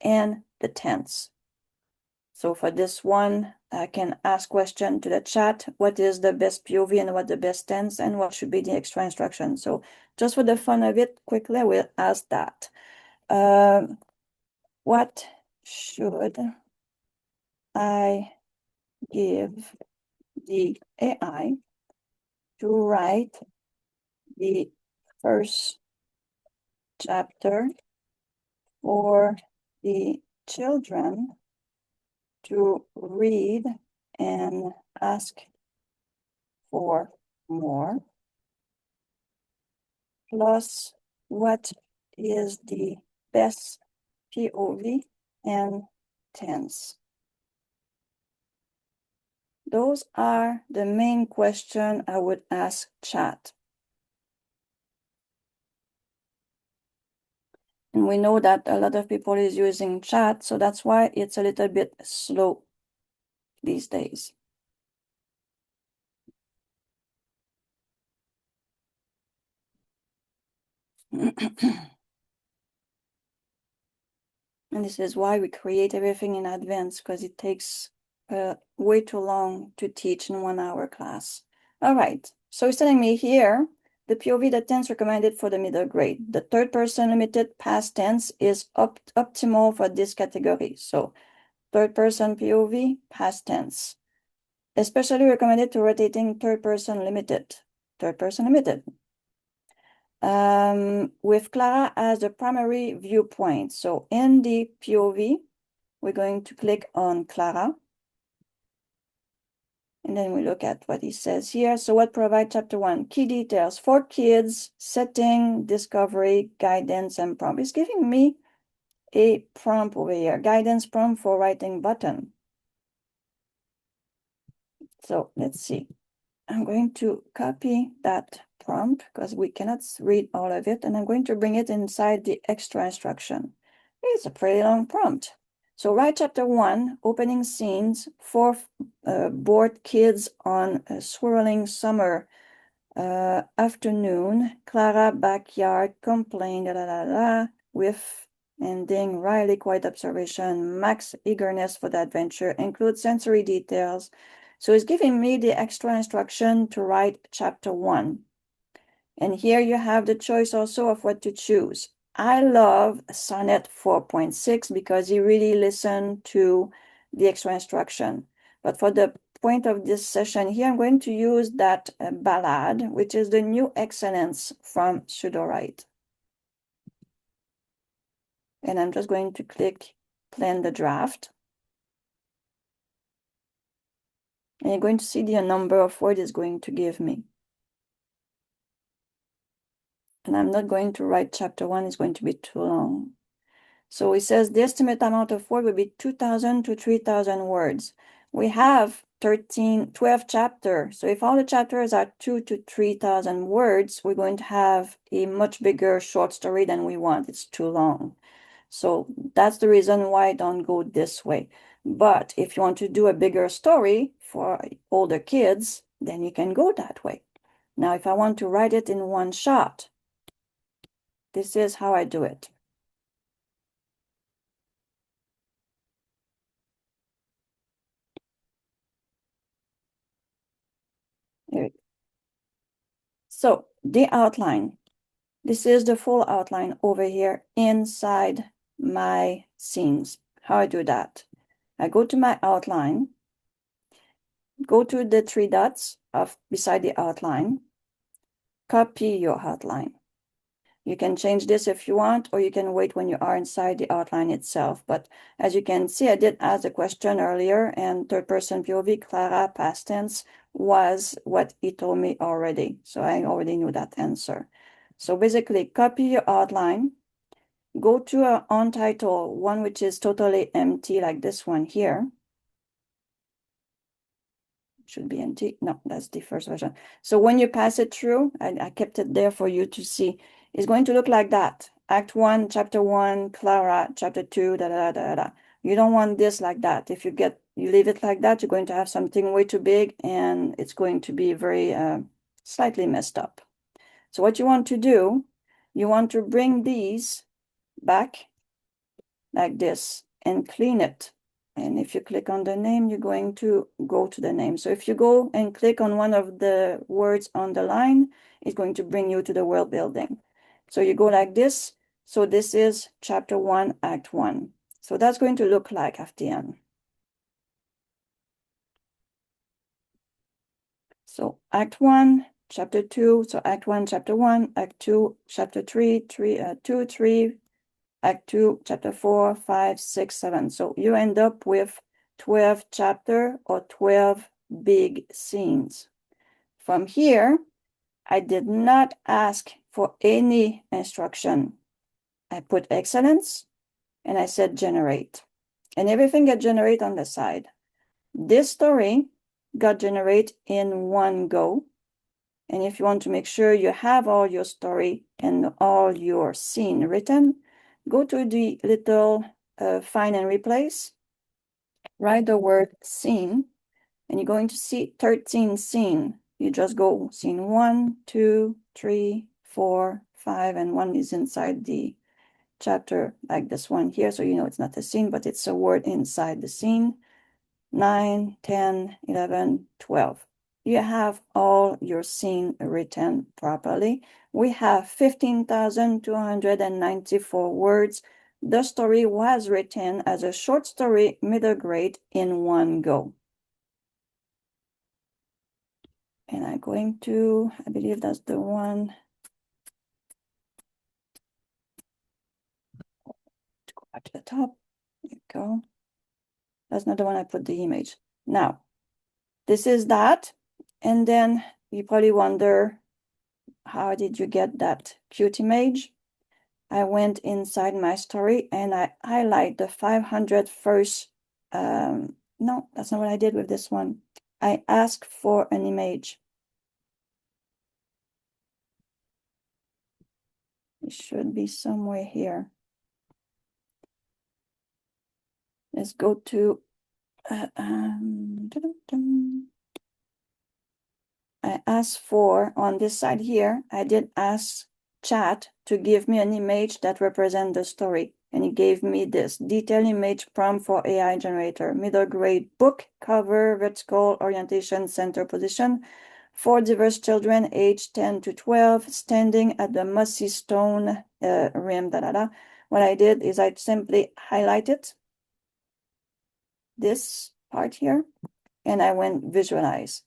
and the tense. So for this one, I can ask question to the chat, what is the best POV and what the best tense and what should be the extra instruction. So just for the fun of it, quickly we'll ask that. What should I give the AI to write the first chapter for the children to read and ask for more? Plus, what is the best POV and tense? Those are the main question I would ask chat. And we know that a lot of people is using chat, so that's why it's a little bit slow these days. And this is why we create everything in advance, because it takes way too long to teach in 1 hour class. All right, so it's telling me here, the POV, the tense recommended for the middle grade. The third person limited past tense is optimal for this category. So third person POV, past tense. Especially recommended to rotating third person limited. Third person limited. With Clara as the primary viewpoint. So in the POV, we're going to click on Clara. And then we look at what he says here. So what provide chapter 1? Key details for kids, setting, discovery, guidance, and prompt. It's giving me a prompt over here, guidance prompt for writing button. So let's see. I'm going to copy that prompt because we cannot read all of it, and I'm going to bring it inside the extra instruction. It's a pretty long prompt. So write chapter 1, opening scenes, 4 bored kids on a swirling summer afternoon, Clara backyard complained, with ending, Riley quiet observation, Max eagerness for the adventure, include sensory details. So it's giving me the extra instruction to write chapter 1. And here you have the choice also of what to choose. I love Sonnet 4.6 because he really listened to the extra instruction. But for the point of this session here, I'm going to use that ballad, which is the new excellence from Sudowrite. And I'm just going to click plan the draft. And you're going to see the number of words it's going to give me. And I'm not going to write chapter 1, it's going to be too long. So it says the estimate amount of word will be 2,000 to 3,000 words. We have 12 chapters. So if all the chapters are 2,000 to 3,000 words, we're going to have a much bigger short story than we want. It's too long. So that's the reason why I don't go this way. But if you want to do a bigger story for older kids, then you can go that way. Now, if I want to write it in one shot, this is how I do it. So the outline, this is the full outline over here inside my scenes. How I do that? I go to my outline, go to the 3 dots beside the outline, copy your outline. You can change this if you want, or you can wait when you are inside the outline itself. But as you can see, I did ask the question earlier, and third person POV, Clara, past tense, was what he told me already. So I already knew that answer. So basically, copy your outline, go to an untitled one, which is totally empty, like this one here. Should be empty. No, that's the first version. So when you pass it through, I kept it there for you to see. It's going to look like that. Act 1, Chapter 1, Clara, Chapter 2, da da da da. You don't want this like that. If you leave it like that, you're going to have something way too big, and it's going to be very slightly messed up. So what you want to do, you want to bring these back like this and clean it. And if you click on the name, you're going to go to the name. So if you go and click on one of the words on the line, it's going to bring you to the world building. So you go like this. So this is Chapter 1, Act 1. So that's going to look like at the end. So Act 1, Chapter 2. So Act 1, Chapter 1, Act 2, Chapter 3, 2, 3, Act 2, Chapter 4, 5, 6, 7. So you end up with 12 chapter or 12 big scenes. From here, I did not ask for any instruction. I put excellence and I said generate. And everything got generate on the side. This story got generate in one go. And if you want to make sure you have all your story and all your scene written, go to the little find and replace, write the word scene, and you're going to see 13 scene. You just go scene 1, 2, 3, 4, 5, and 1 is inside the chapter, like this one here. So you know it's not a scene, but it's a word inside the scene. 9, 10, 11, 12. You have all your scene written properly. We have 15,294 words. The story was written as a short story, middle grade, in one go. And I'm going to, I believe that's the one. To go back to the top. There you go. That's not the one I put the image. Now, this is that. And then you probably wonder, how did you get that cute image? I went inside my story and I highlight the 500 first. No, that's not what I did with this one. I asked for an image. It should be somewhere here. Let's go to I asked for, on this side here, I did ask chat to give me an image that represents the story. And he gave me this detailed image prompt for AI generator, middle grade book, cover, vertical orientation, center position, for diverse children aged 10 to 12, standing at the mossy stone rim, da da da. What I did is I simply highlighted this part here, and I went visualize.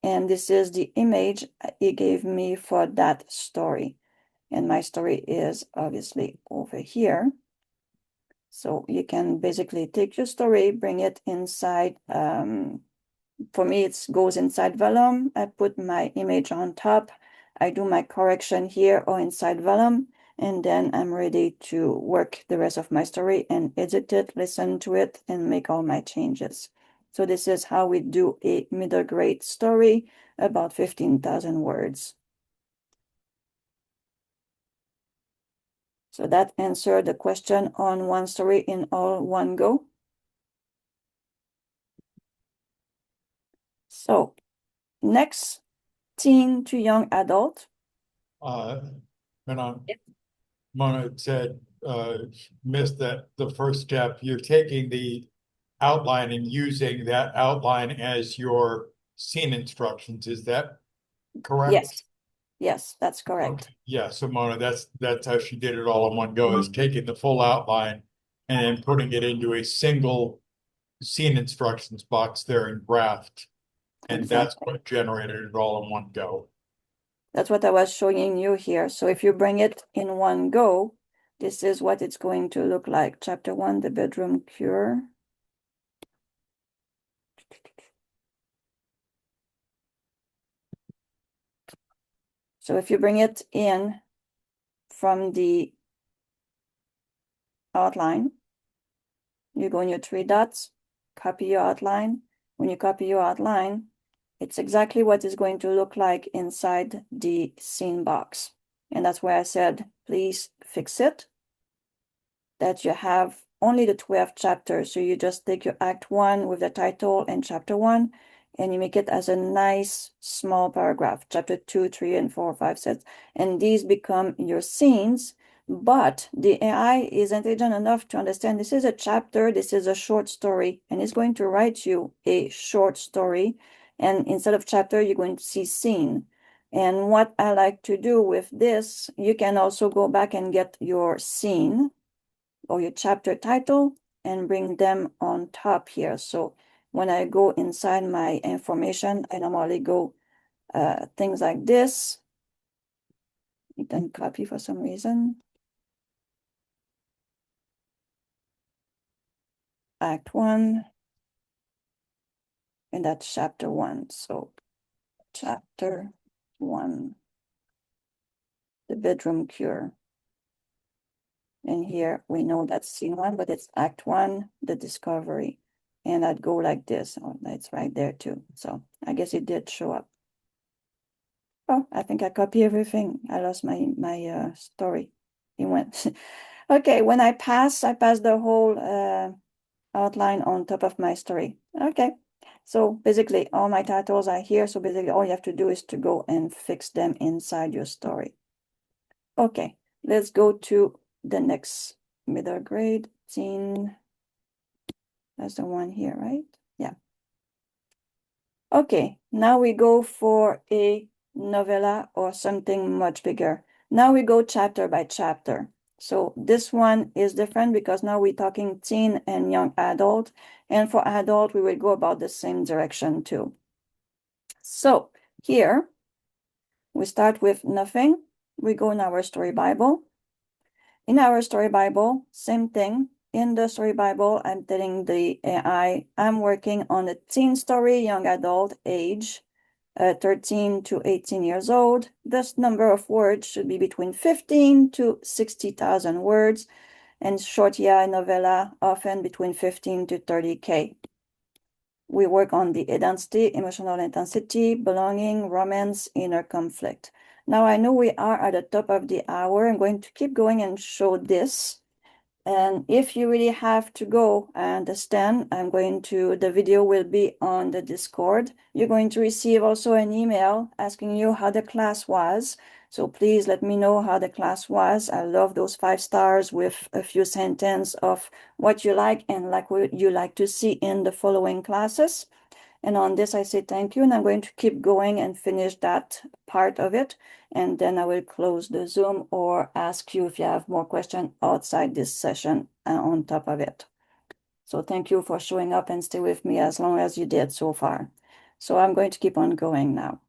And this is the image he gave me for that story. And my story is obviously over here. So you can basically take your story, bring it inside. For me, it goes inside Vellum. I put my image on top. I do my correction here or inside Vellum. And then I'm ready to work the rest of my story and edit it, listen to it, and make all my changes. So this is how we do a middle grade story, about 15,000 words. So that answered the question on one story in all one go. So next, teen to young adult. And Mona said, missed that the first step, you're taking the outline and using that outline as your scene instructions. Is that correct? Yes. Yes, that's correct. Okay. Yeah, so Mona, that's how she did it all in one go, is taking the full outline and then putting it into a single scene instructions box there in Graft. And that's Exactly. what generated it all in one go. That's what I was showing you here. So if you bring it in one go, this is what it's going to look like. Chapter 1, the bedroom cure. So if you bring it in from the outline, you go in your three dots, copy your outline. When you copy your outline, it's exactly what it's going to look like inside the scene box. And that's why I said, please fix it, that you have only the 12 chapters. So you just take your Act 1 with the title and Chapter 1, and you make it as a nice small paragraph, Chapter 2, 3, and 4, 5, 6. And these become your scenes. But the AI is intelligent enough to understand this is a chapter, this is a short story, and it's going to write you a short story. And instead of chapter, you're going to see scene. And what I like to do with this, you can also go back and get your scene or your chapter title and bring them on top here. So when I go inside my information, I normally go things like this. It doesn't copy for some reason. Act 1, and that's chapter 1. So chapter 1, the bedroom cure. And here we know that's scene 1, but it's Act 1, the discovery. And I'd go like this. Oh, that's right there too. So I guess it did show up. Oh, I think I copy everything. I lost my story. It went. Okay, when I pass the whole outline on top of my story. Okay, so basically all my titles are here. So basically all you have to do is to go and fix them inside your story. Okay, let's go to the next middle grade teen. That's the one here, right? Yeah. Okay, now we go for a novella or something much bigger. Now we go chapter by chapter. So this one is different because now we're talking teen and young adult. And for adult, we will go about the same direction too. So here, we start with nothing. We go in our story Bible. In our story Bible, same thing. In the story Bible, I'm telling the AI, I'm working on a teen story, young adult age, 13 to 18 years old. This number of words should be between 15 to 60,000 words, and short novella often between 15 to 30K. We work on the identity, emotional intensity, belonging, romance, inner conflict. Now I know we are at the top of the hour. I'm going to keep going and show this. And if you really have to go, I understand. The video will be on the Discord. You're going to receive also an email asking you how the class was. So please let me know how the class was. I love those 5 stars with a few sentences of what you like and like what you like to see in the following classes. And on this, I say thank you, and I'm going to keep going and finish that part of it. And then I will close the Zoom or ask you if you have more questions outside this session on top of it. So thank you for showing up and stay with me as long as you did so far. So I'm going to keep on going now.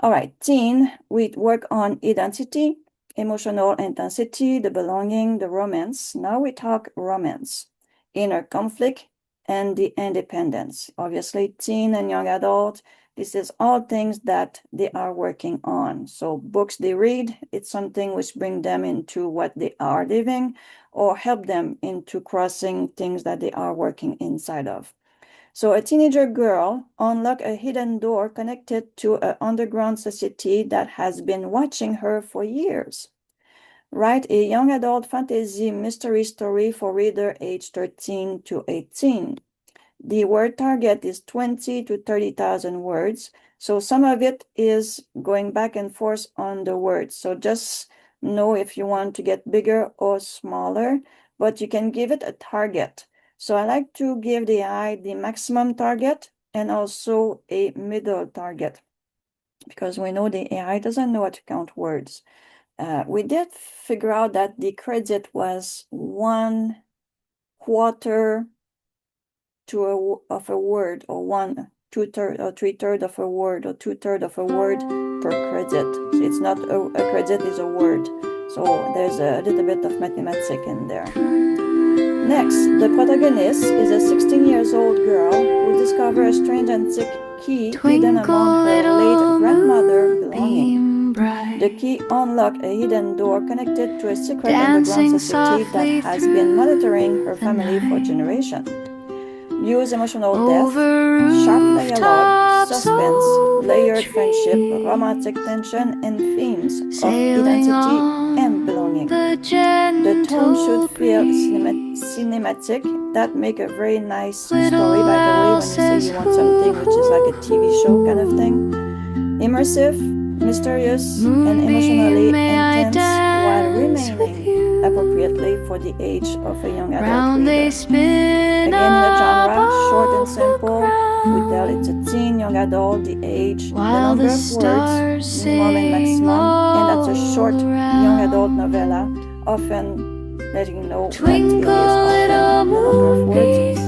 All right, teen, we work on identity, emotional intensity, the belonging, the romance. Now we talk romance, inner conflict, and the independence. Obviously, teen and young adult, this is all things that they are working on. So books they read, it's something which bring them into what they are living or help them into crossing things that they are working inside of. So a teenager girl unlocked a hidden door connected to an underground society that has been watching her for years. Write a young adult fantasy mystery story for reader age 13 to 18. The word target is 20 to 30,000 words. So some of it is going back and forth on the words. So just know if you want to get bigger or smaller, but you can give it a target. So I like to give the AI the maximum target and also a middle target because we know the AI doesn't know how to count words. We did figure out that the credit was 1/4 of a word or 2/3 or 3/3 of a word or 2/3 of a word per credit. So it's not a credit is a word. So there's a little bit of mathematics in there. Next, the protagonist is a 16 years old girl who discovers a strange antique key hidden among her late grandmother's belongings. The key unlocks a hidden door connected to a secret underground society that has been monitoring her family for generations. Use emotional depth, sharp dialogue, suspense, layered friendship, romantic tension, and themes of identity and belonging. The tone should feel cinematic. That make a very nice story, by the way, when you say you want something which is like a TV show kind of thing. Immersive, mysterious, and emotionally intense while remaining appropriately for the age of a young adult reader. Again, in the genre, short and simple, we tell it's a teen, young adult, the age, the number of words, minimum and maximum, and that's a short young adult novella, often letting you know that it is often the number of words.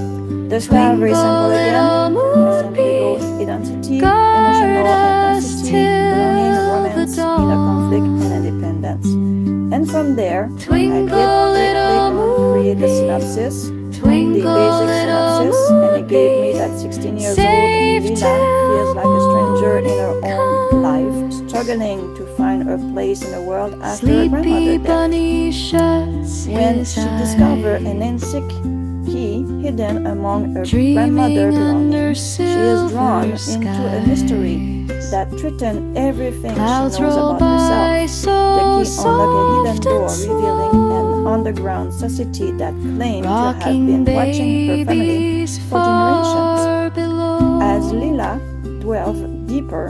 The style very simple again, simply goes identity, emotional intensity, belonging, romance, inner conflict, and independence. And from there, I did quickly create the synopsis, the basic synopsis, and it gave me that 16 years old Lila feels like a stranger in her own life, struggling to find her place in the world after her grandmother died. When she discovered an antique key hidden among her grandmother's belongings, she is drawn into a mystery that threatens everything she knows about herself. The key unlocks a hidden door, revealing an underground society that claimed to have been watching her family for generations. As Lila delves deeper,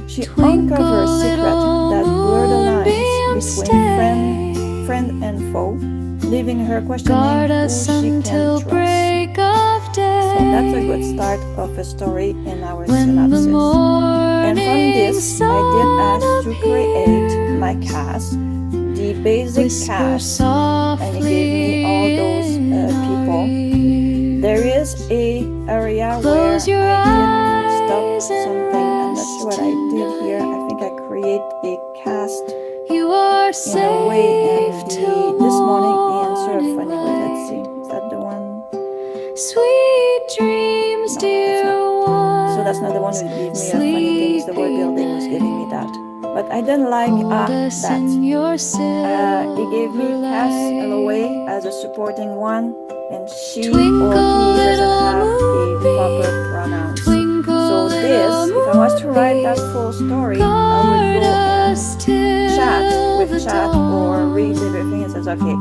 she uncovers secrets that blur the lines between friend and foe, leaving her questioning who she can trust. So that's a good start of a story in our synopsis. And from this, I did ask to create my cast, the basic cast, and it gave me all those people. There is a area where I did stop something. I'm not sure what I did here. I think I create a cast in a way, and this morning answer a funny way. Let's see, is that the one? Sweet dreams, No, dear so that's not the one who gave me a funny things. The word building was giving me that, but I didn't like that. It gave me Cass Alloway as a supporting one, and she or he doesn't have a proper pronouns. So this, if I was to write that full story, I would go and chat or read everything and says, okay,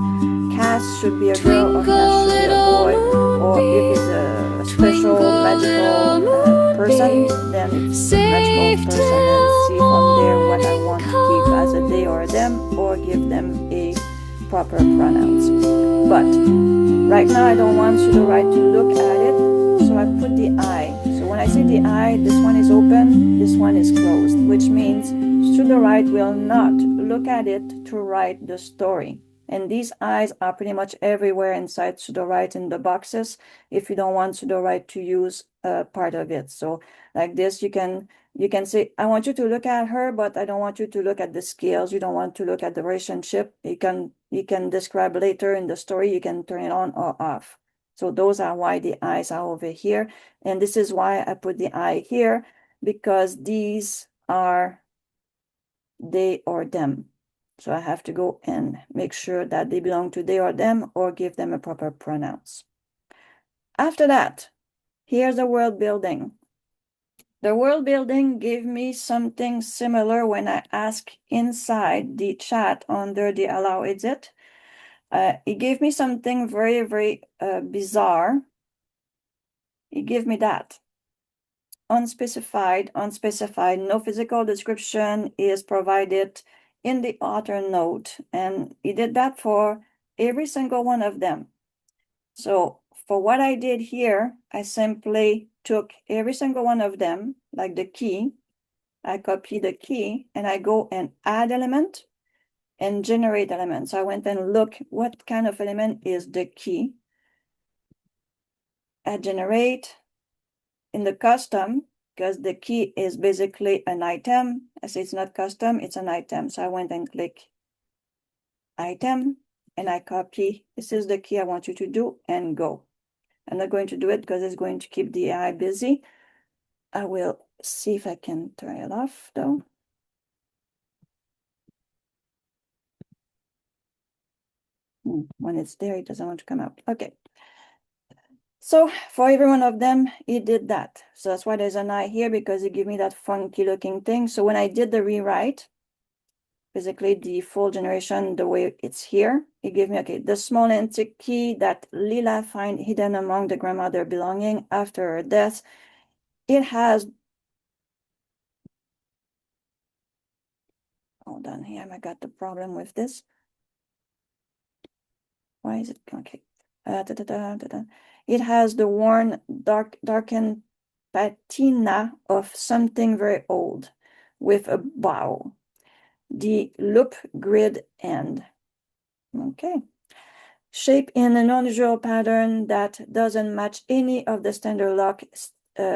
Cass should be a girl or Cass should be a boy, or if it's a special magical person, then it's a magical person, and see from there what I want to keep as a they or a them, or give them a proper pronouns. But right now I don't want Sudowrite to look at it, so I put the I. So when I say the I, this one is open, this one is closed, which means Sudowrite will not look at it to write the story. And these eyes are pretty much everywhere inside Sudowrite in the boxes if you don't want Sudowrite to use part of it. So like this, you can say, I want you to look at her, but I don't want you to look at the scales. You don't want to look at the relationship. You can describe later in the story. You can turn it on or off. So those are why the eyes are over here. And this is why I put the eye here, because these are they or them. So I have to go and make sure that they belong to they or them, or give them a proper pronouns. After that, here's the world building. The world building gave me something similar when I asked inside the chat under the allow edit. It gave me something very, very bizarre. It gave me that. Unspecified, no physical description is provided in the author note, and he did that for every single one of them. So for what I did here, I simply took every single one of them, like the key, I copy the key, and I go and add element and generate element. So I went and look what kind of element is the key. I generate in the custom, because the key is basically an item. I say it's not custom, it's an item. So I went and click item and I copy. This is the key I want you to do and go. I'm not going to do it because it's going to keep the AI busy. I will see if I can turn it off though. When it's there, it doesn't want to come out. Okay. So for every one of them, it did that. So that's why there's an eye here, because it gave me that funky looking thing. So when I did the rewrite, basically the full generation, the way it's here, it gave me, okay, the small antique key that Lila find hidden among the grandmother belonging after her death. It has, hold on here, I got the problem with this. Why is it, okay. It has the worn, darkened patina of something very old with a bow. The loop grid end. Okay. Shape in an unusual pattern that doesn't match any of the standard lock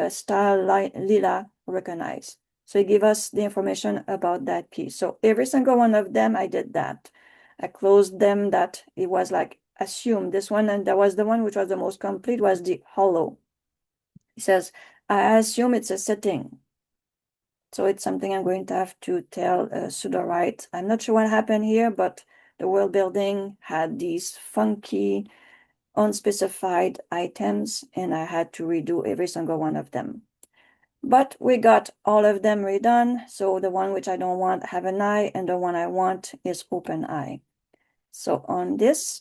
style Lila recognize. So it gives us the information about that key. So every single one of them, I did that. I closed them that it was like assumed this one, and that was the one which was the most complete, was the hollow. It says, I assume it's a setting. So it's something I'm going to have to tell Sudowrite. I'm not sure what happened here, but the world building had these funky, unspecified items, and I had to redo every single one of them. But we got all of them redone. So the one which I don't want have an eye, and the one I want is open eye. So on this,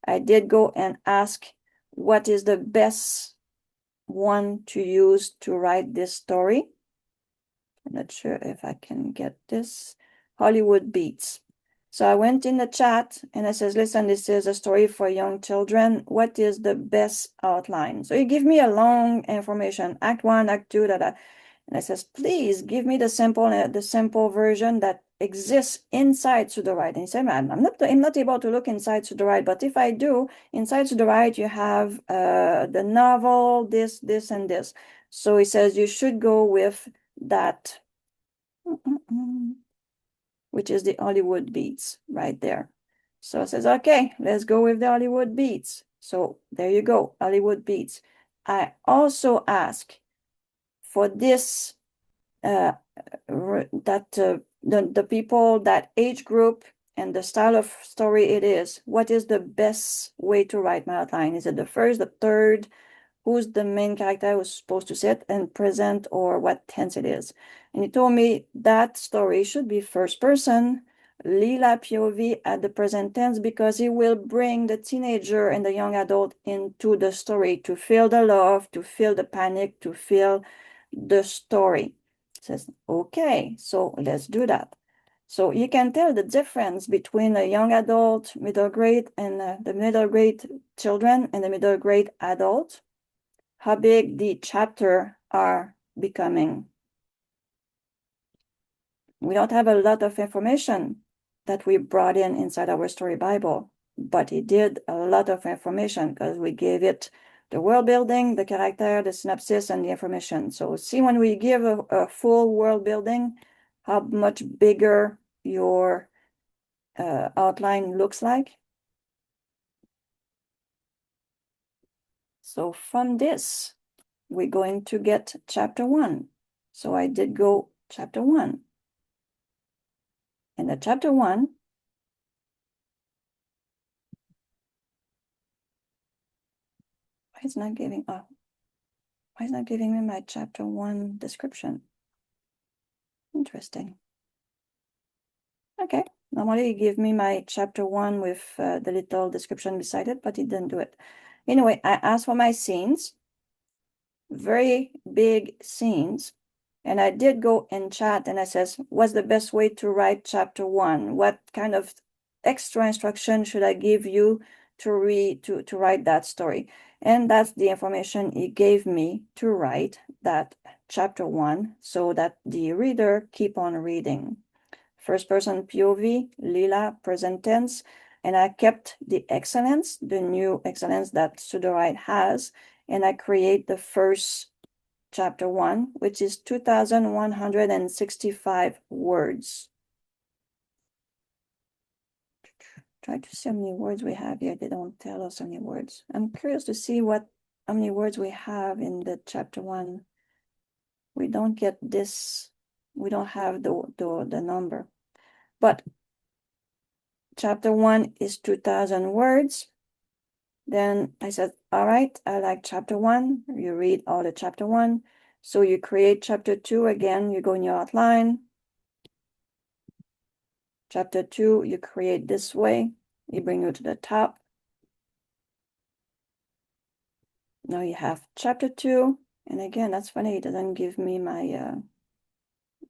I did go and ask what is the best one to use to write this story. I'm not sure if I can get this. Hollywood Beats. So I went in the chat and I says, listen, this is a story for young children. What is the best outline? So he gave me a long information, act 1, act 2, and I says, please give me the simple version that exists inside Sudowrite. And he said, I'm not able to look inside Sudowrite, but if I do, inside Sudowrite, you have the novel, this, and this. So he says, you should go with that, which is the Hollywood Beats right there. So it says, okay, let's go with the Hollywood Beats. So there you go, Hollywood Beats. I also ask for this, the people, that age group and the style of story it is, what is the best way to write my outline? Is it the first, the third? Who's the main character who's supposed to sit and present, or what tense it is? And he told me that story should be first person, Lila POV at the present tense, because it will bring the teenager and the young adult into the story to feel the love, to feel the panic, to feel the story. It says, okay, so let's do that. So you can tell the difference between a young adult, middle grade, and the middle grade children and the middle grade adult, how big the chapter are becoming. We don't have a lot of information that we brought in inside our story Bible, but it did a lot of information because we gave it the world building, the character, the synopsis, and the information. So see, when we give a full world building, how much bigger your outline looks like. So from this, we're going to get chapter 1. So I did go chapter 1. And the chapter 1, why is not giving me my chapter 1 description? Interesting. Okay, normally it give me my chapter 1 with the little description beside it, but it didn't do it. Anyway, I asked for my scenes, very big scenes. And I did go in chat and I says, what's the best way to write chapter 1? What kind of extra instruction should I give you to write that story? And that's the information he gave me to write that chapter 1 so that the reader keep on reading. First person POV, Lila, present tense, and I kept the excellence, the new excellence that Sudowrite has, and I create the first chapter 1, which is 2,165 words. Try to see how many words we have here. They don't tell us how many words. I'm curious to see how many words we have in the chapter 1. We don't get this. We don't have the number. But chapter 1 is 2,000 words. Then I said, all right, I like chapter 1. You read all the chapter 1. So you create chapter 2 again. You go in your outline. Chapter 2, you create this way. You bring you to the top. Now you have chapter 2. And again, that's funny. It doesn't give me my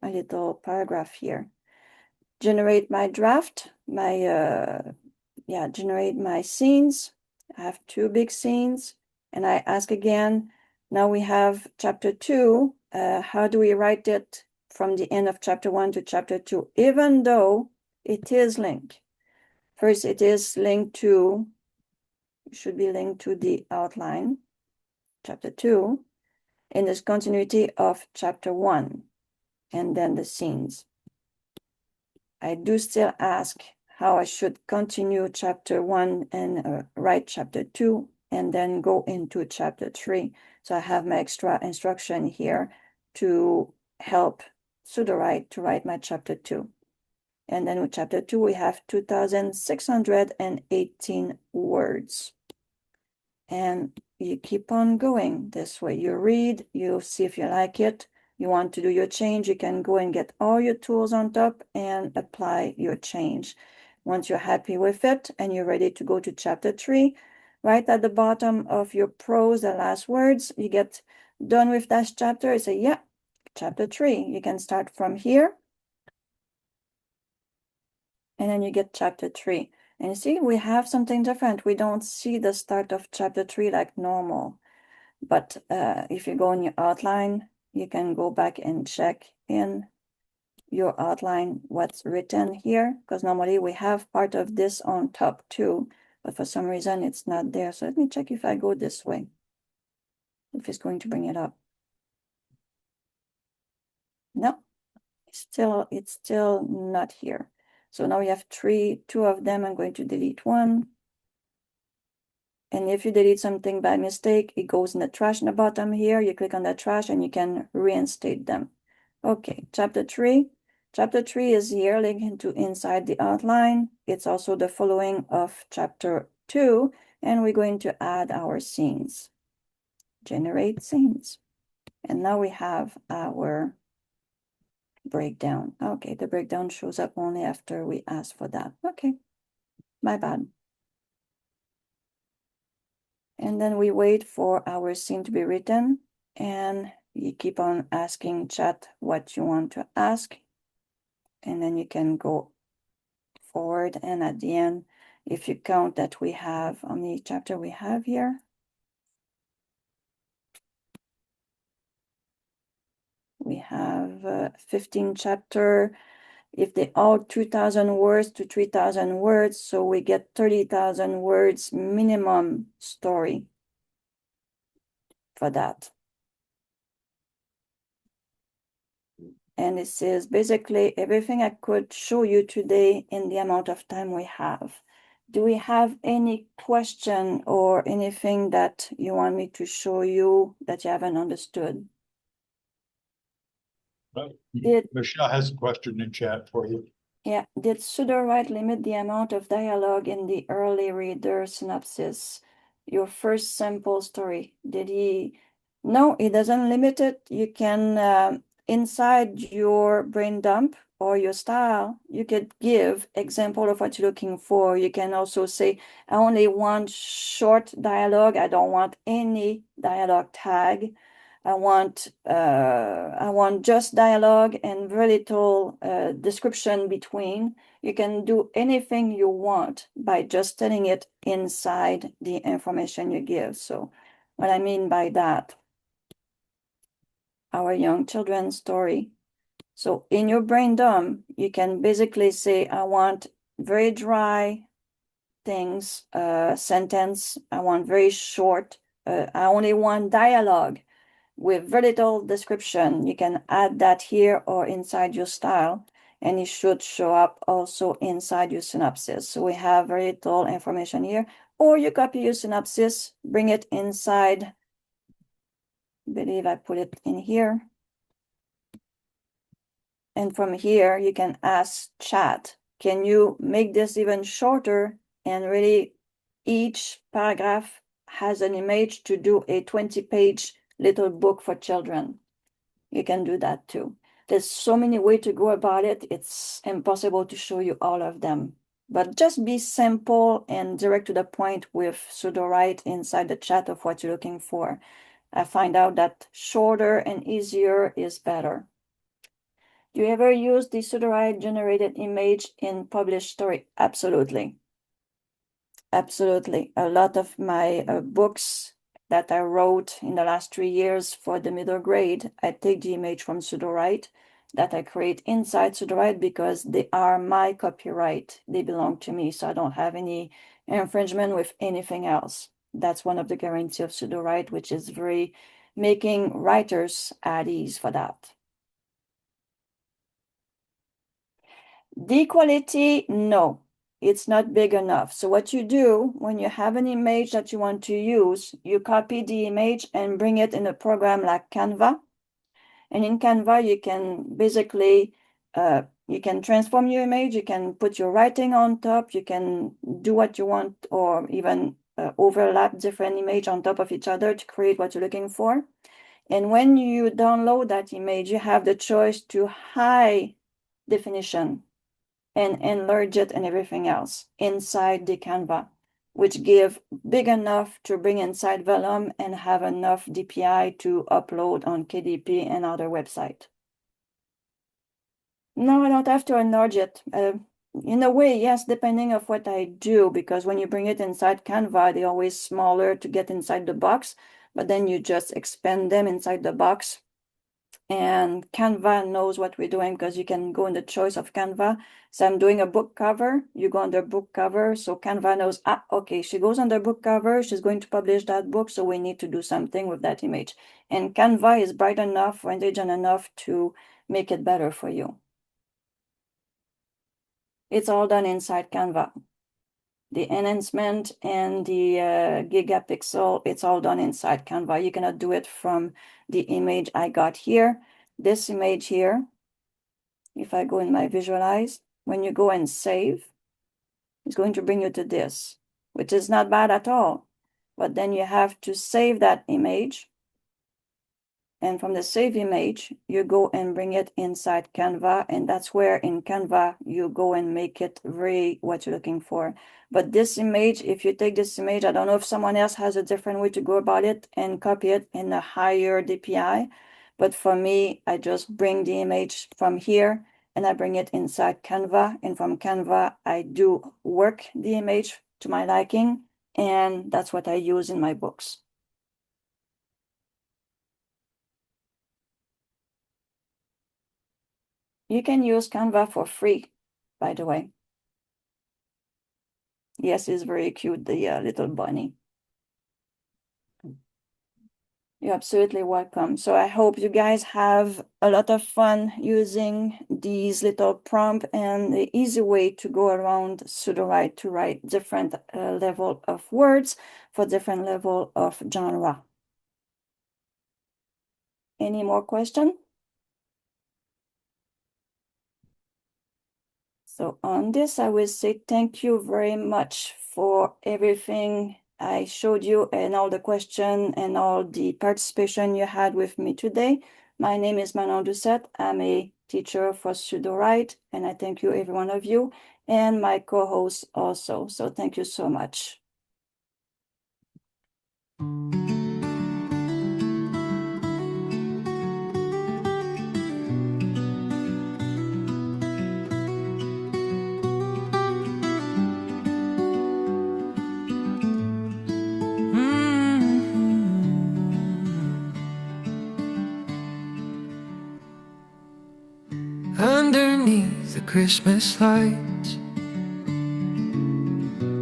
little paragraph here. Generate my draft, generate my scenes. I have 2 big scenes. And I ask again, now we have chapter 2. How do we write it from the end of chapter 1 to chapter 2? Even though it is linked. First, it is linked to, it should be linked to the outline, chapter 2, in this continuity of chapter 1, and then the scenes. I do still ask how I should continue chapter 1 and write chapter 2, and then go into chapter 3. So I have my extra instruction here to help Sudowrite to write my chapter 2. And then with chapter 2, we have 2,618 words. And you keep on going this way. You read, you see if you like it. You want to do your change, you can go and get all your tools on top and apply your change. Once you're happy with it and you're ready to go to chapter 3, right at the bottom of your prose, the last words, you get done with that chapter. You say, yeah, chapter 3. You can start from here. And then you get chapter 3. And you see, we have something different. We don't see the start of chapter 3 like normal. But if you go in your outline, you can go back and check in your outline what's written here. Because normally we have part of this on top too. But for some reason, it's not there. So let me check if I go this way. If it's going to bring it up. No, it's still not here. So now we have 2 of them. I'm going to delete 1. And if you delete something by mistake, it goes in the trash in the bottom here. You click on the trash and you can reinstate them. Okay, chapter 3. Chapter 3 is here linked into inside the outline. It's also the following of chapter 2. And we're going to add our scenes. Generate scenes. And now we have our breakdown. Okay, the breakdown shows up only after we ask for that. Okay, my bad. And then we wait for our scene to be written, and you keep on asking chat what you want to ask. And then you can go forward, and at the end, if you count that we have, how many chapter we have here? We have 15 chapter. If they all 2,000 words to 3,000 words, so we get 30,000 words minimum story for that. And this is basically everything I could show you today in the amount of time we have. Do we have any question or anything that you want me to show you that you haven't understood? Michelle has a question in chat for you. Yeah, did Sudowrite limit the amount of dialogue in the early reader synopsis? Your first sample story, did he? No, it doesn't limit it. You can, inside your brain dump or your style, you could give example of what you're looking for. You can also say, I only want short dialogue. I don't want any dialogue tag. I want just dialogue and very little description between. You can do anything you want by just telling it inside the information you give. So what I mean by that, our young children's story. So in your brain dump, you can basically say, I want very dry things, sentence. I want very short. I only want dialogue. with very little description. You can add that here or inside your style, and it should show up also inside your synopsis. So we have very little information here, or you copy your synopsis, bring it inside. I believe I put it in here. And from here, you can ask chat, can you make this even shorter? And really, each paragraph has an image to do a 20-page little book for children. You can do that too. There's so many ways to go about it. It's impossible to show you all of them. But just be simple and direct to the point with Sudowrite inside the chat of what you're looking for. I find out that shorter and easier is better. Do you ever use the Sudowrite generated image in published story? Absolutely. Absolutely. A lot of my books that I wrote in the last 3 years for the middle grade, I take the image from Sudowrite that I create inside Sudowrite because they are my copyright. They belong to me, so I don't have any infringement with anything else. That's one of the guarantees of Sudowrite, which is very making writers at ease for that. The quality, no, it's not big enough. So what you do when you have an image that you want to use, you copy the image and bring it in a program like Canva. And in Canva, you can basically, you can transform your image, you can put your writing on top, you can do what you want, or even overlap different images on top of each other to create what you're looking for. And when you download that image, you have the choice to high definition and enlarge it and everything else inside the Canva, which give big enough to bring inside Vellum and have enough DPI to upload on KDP and other website. No, I don't have to enlarge it. In a way, yes, depending of what I do, because when you bring it inside Canva, they're always smaller to get inside the box, but then you just expand them inside the box. And Canva knows what we're doing because you can go in the choice of Canva. So I'm doing a book cover, you go under book cover. So Canva knows, okay, she goes under book cover, she's going to publish that book. So we need to do something with that image. And Canva is bright enough, intelligent enough to make it better for you. It's all done inside Canva. The enhancement and the gigapixel, it's all done inside Canva. You cannot do it from the image I got here. This image here, if I go in my visualize, when you go and save, it's going to bring you to this, which is not bad at all. But then you have to save that image. And from the save image, you go and bring it inside Canva. And that's where in Canva, you go and make it really what you're looking for. But this image, if you take this image, I don't know if someone else has a different way to go about it and copy it in a higher DPI. But for me, I just bring the image from here and I bring it inside Canva. And from Canva, I do work the image to my liking. And that's what I use in my books. You can use Canva for free, by the way. Yes, it's very cute, the little bunny. You're absolutely welcome. So I hope you guys have a lot of fun using these little prompt and the easy way to go around Sudowrite to write different level of words for different level of genre. Any more question? So on this, I will say thank you very much for everything I showed you and all the question and all the participation you had with me today. My name is Manon Doucette. I'm a teacher for Sudowrite, and I thank you, every one of you, and my co-host also. So thank you so much. Underneath the Christmas lights,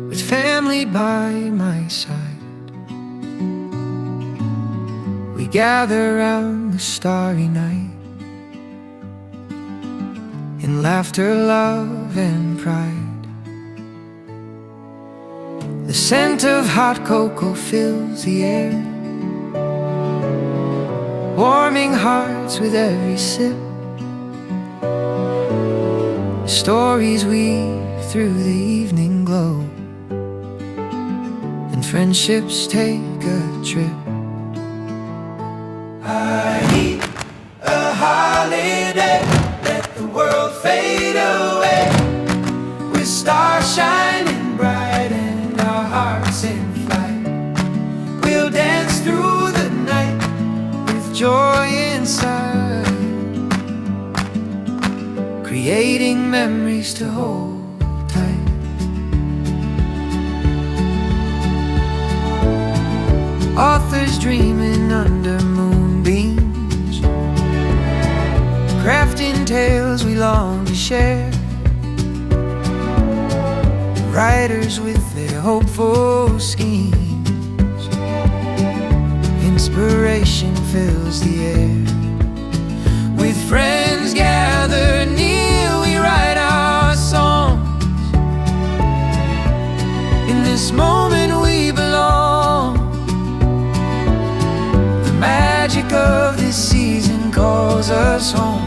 with family by my side, we We gather round the starry night, in laughter, love, and pride. The scent of hot cocoa fills the air, warming hearts with every sip. Stories weave through the evening glow, and friendships take a trip. I need a holiday, let the world fade away, with stars shining bright and our hearts in flight. We'll dance through the night with joy inside, creating memories to hold tight. Authors dreaming under moonbeams, crafting tales we long to share. Writers with their hopeful schemes, inspiration fills the air. With friends gathered near, we write our songs. In this moment we belong. The magic of this season calls us home.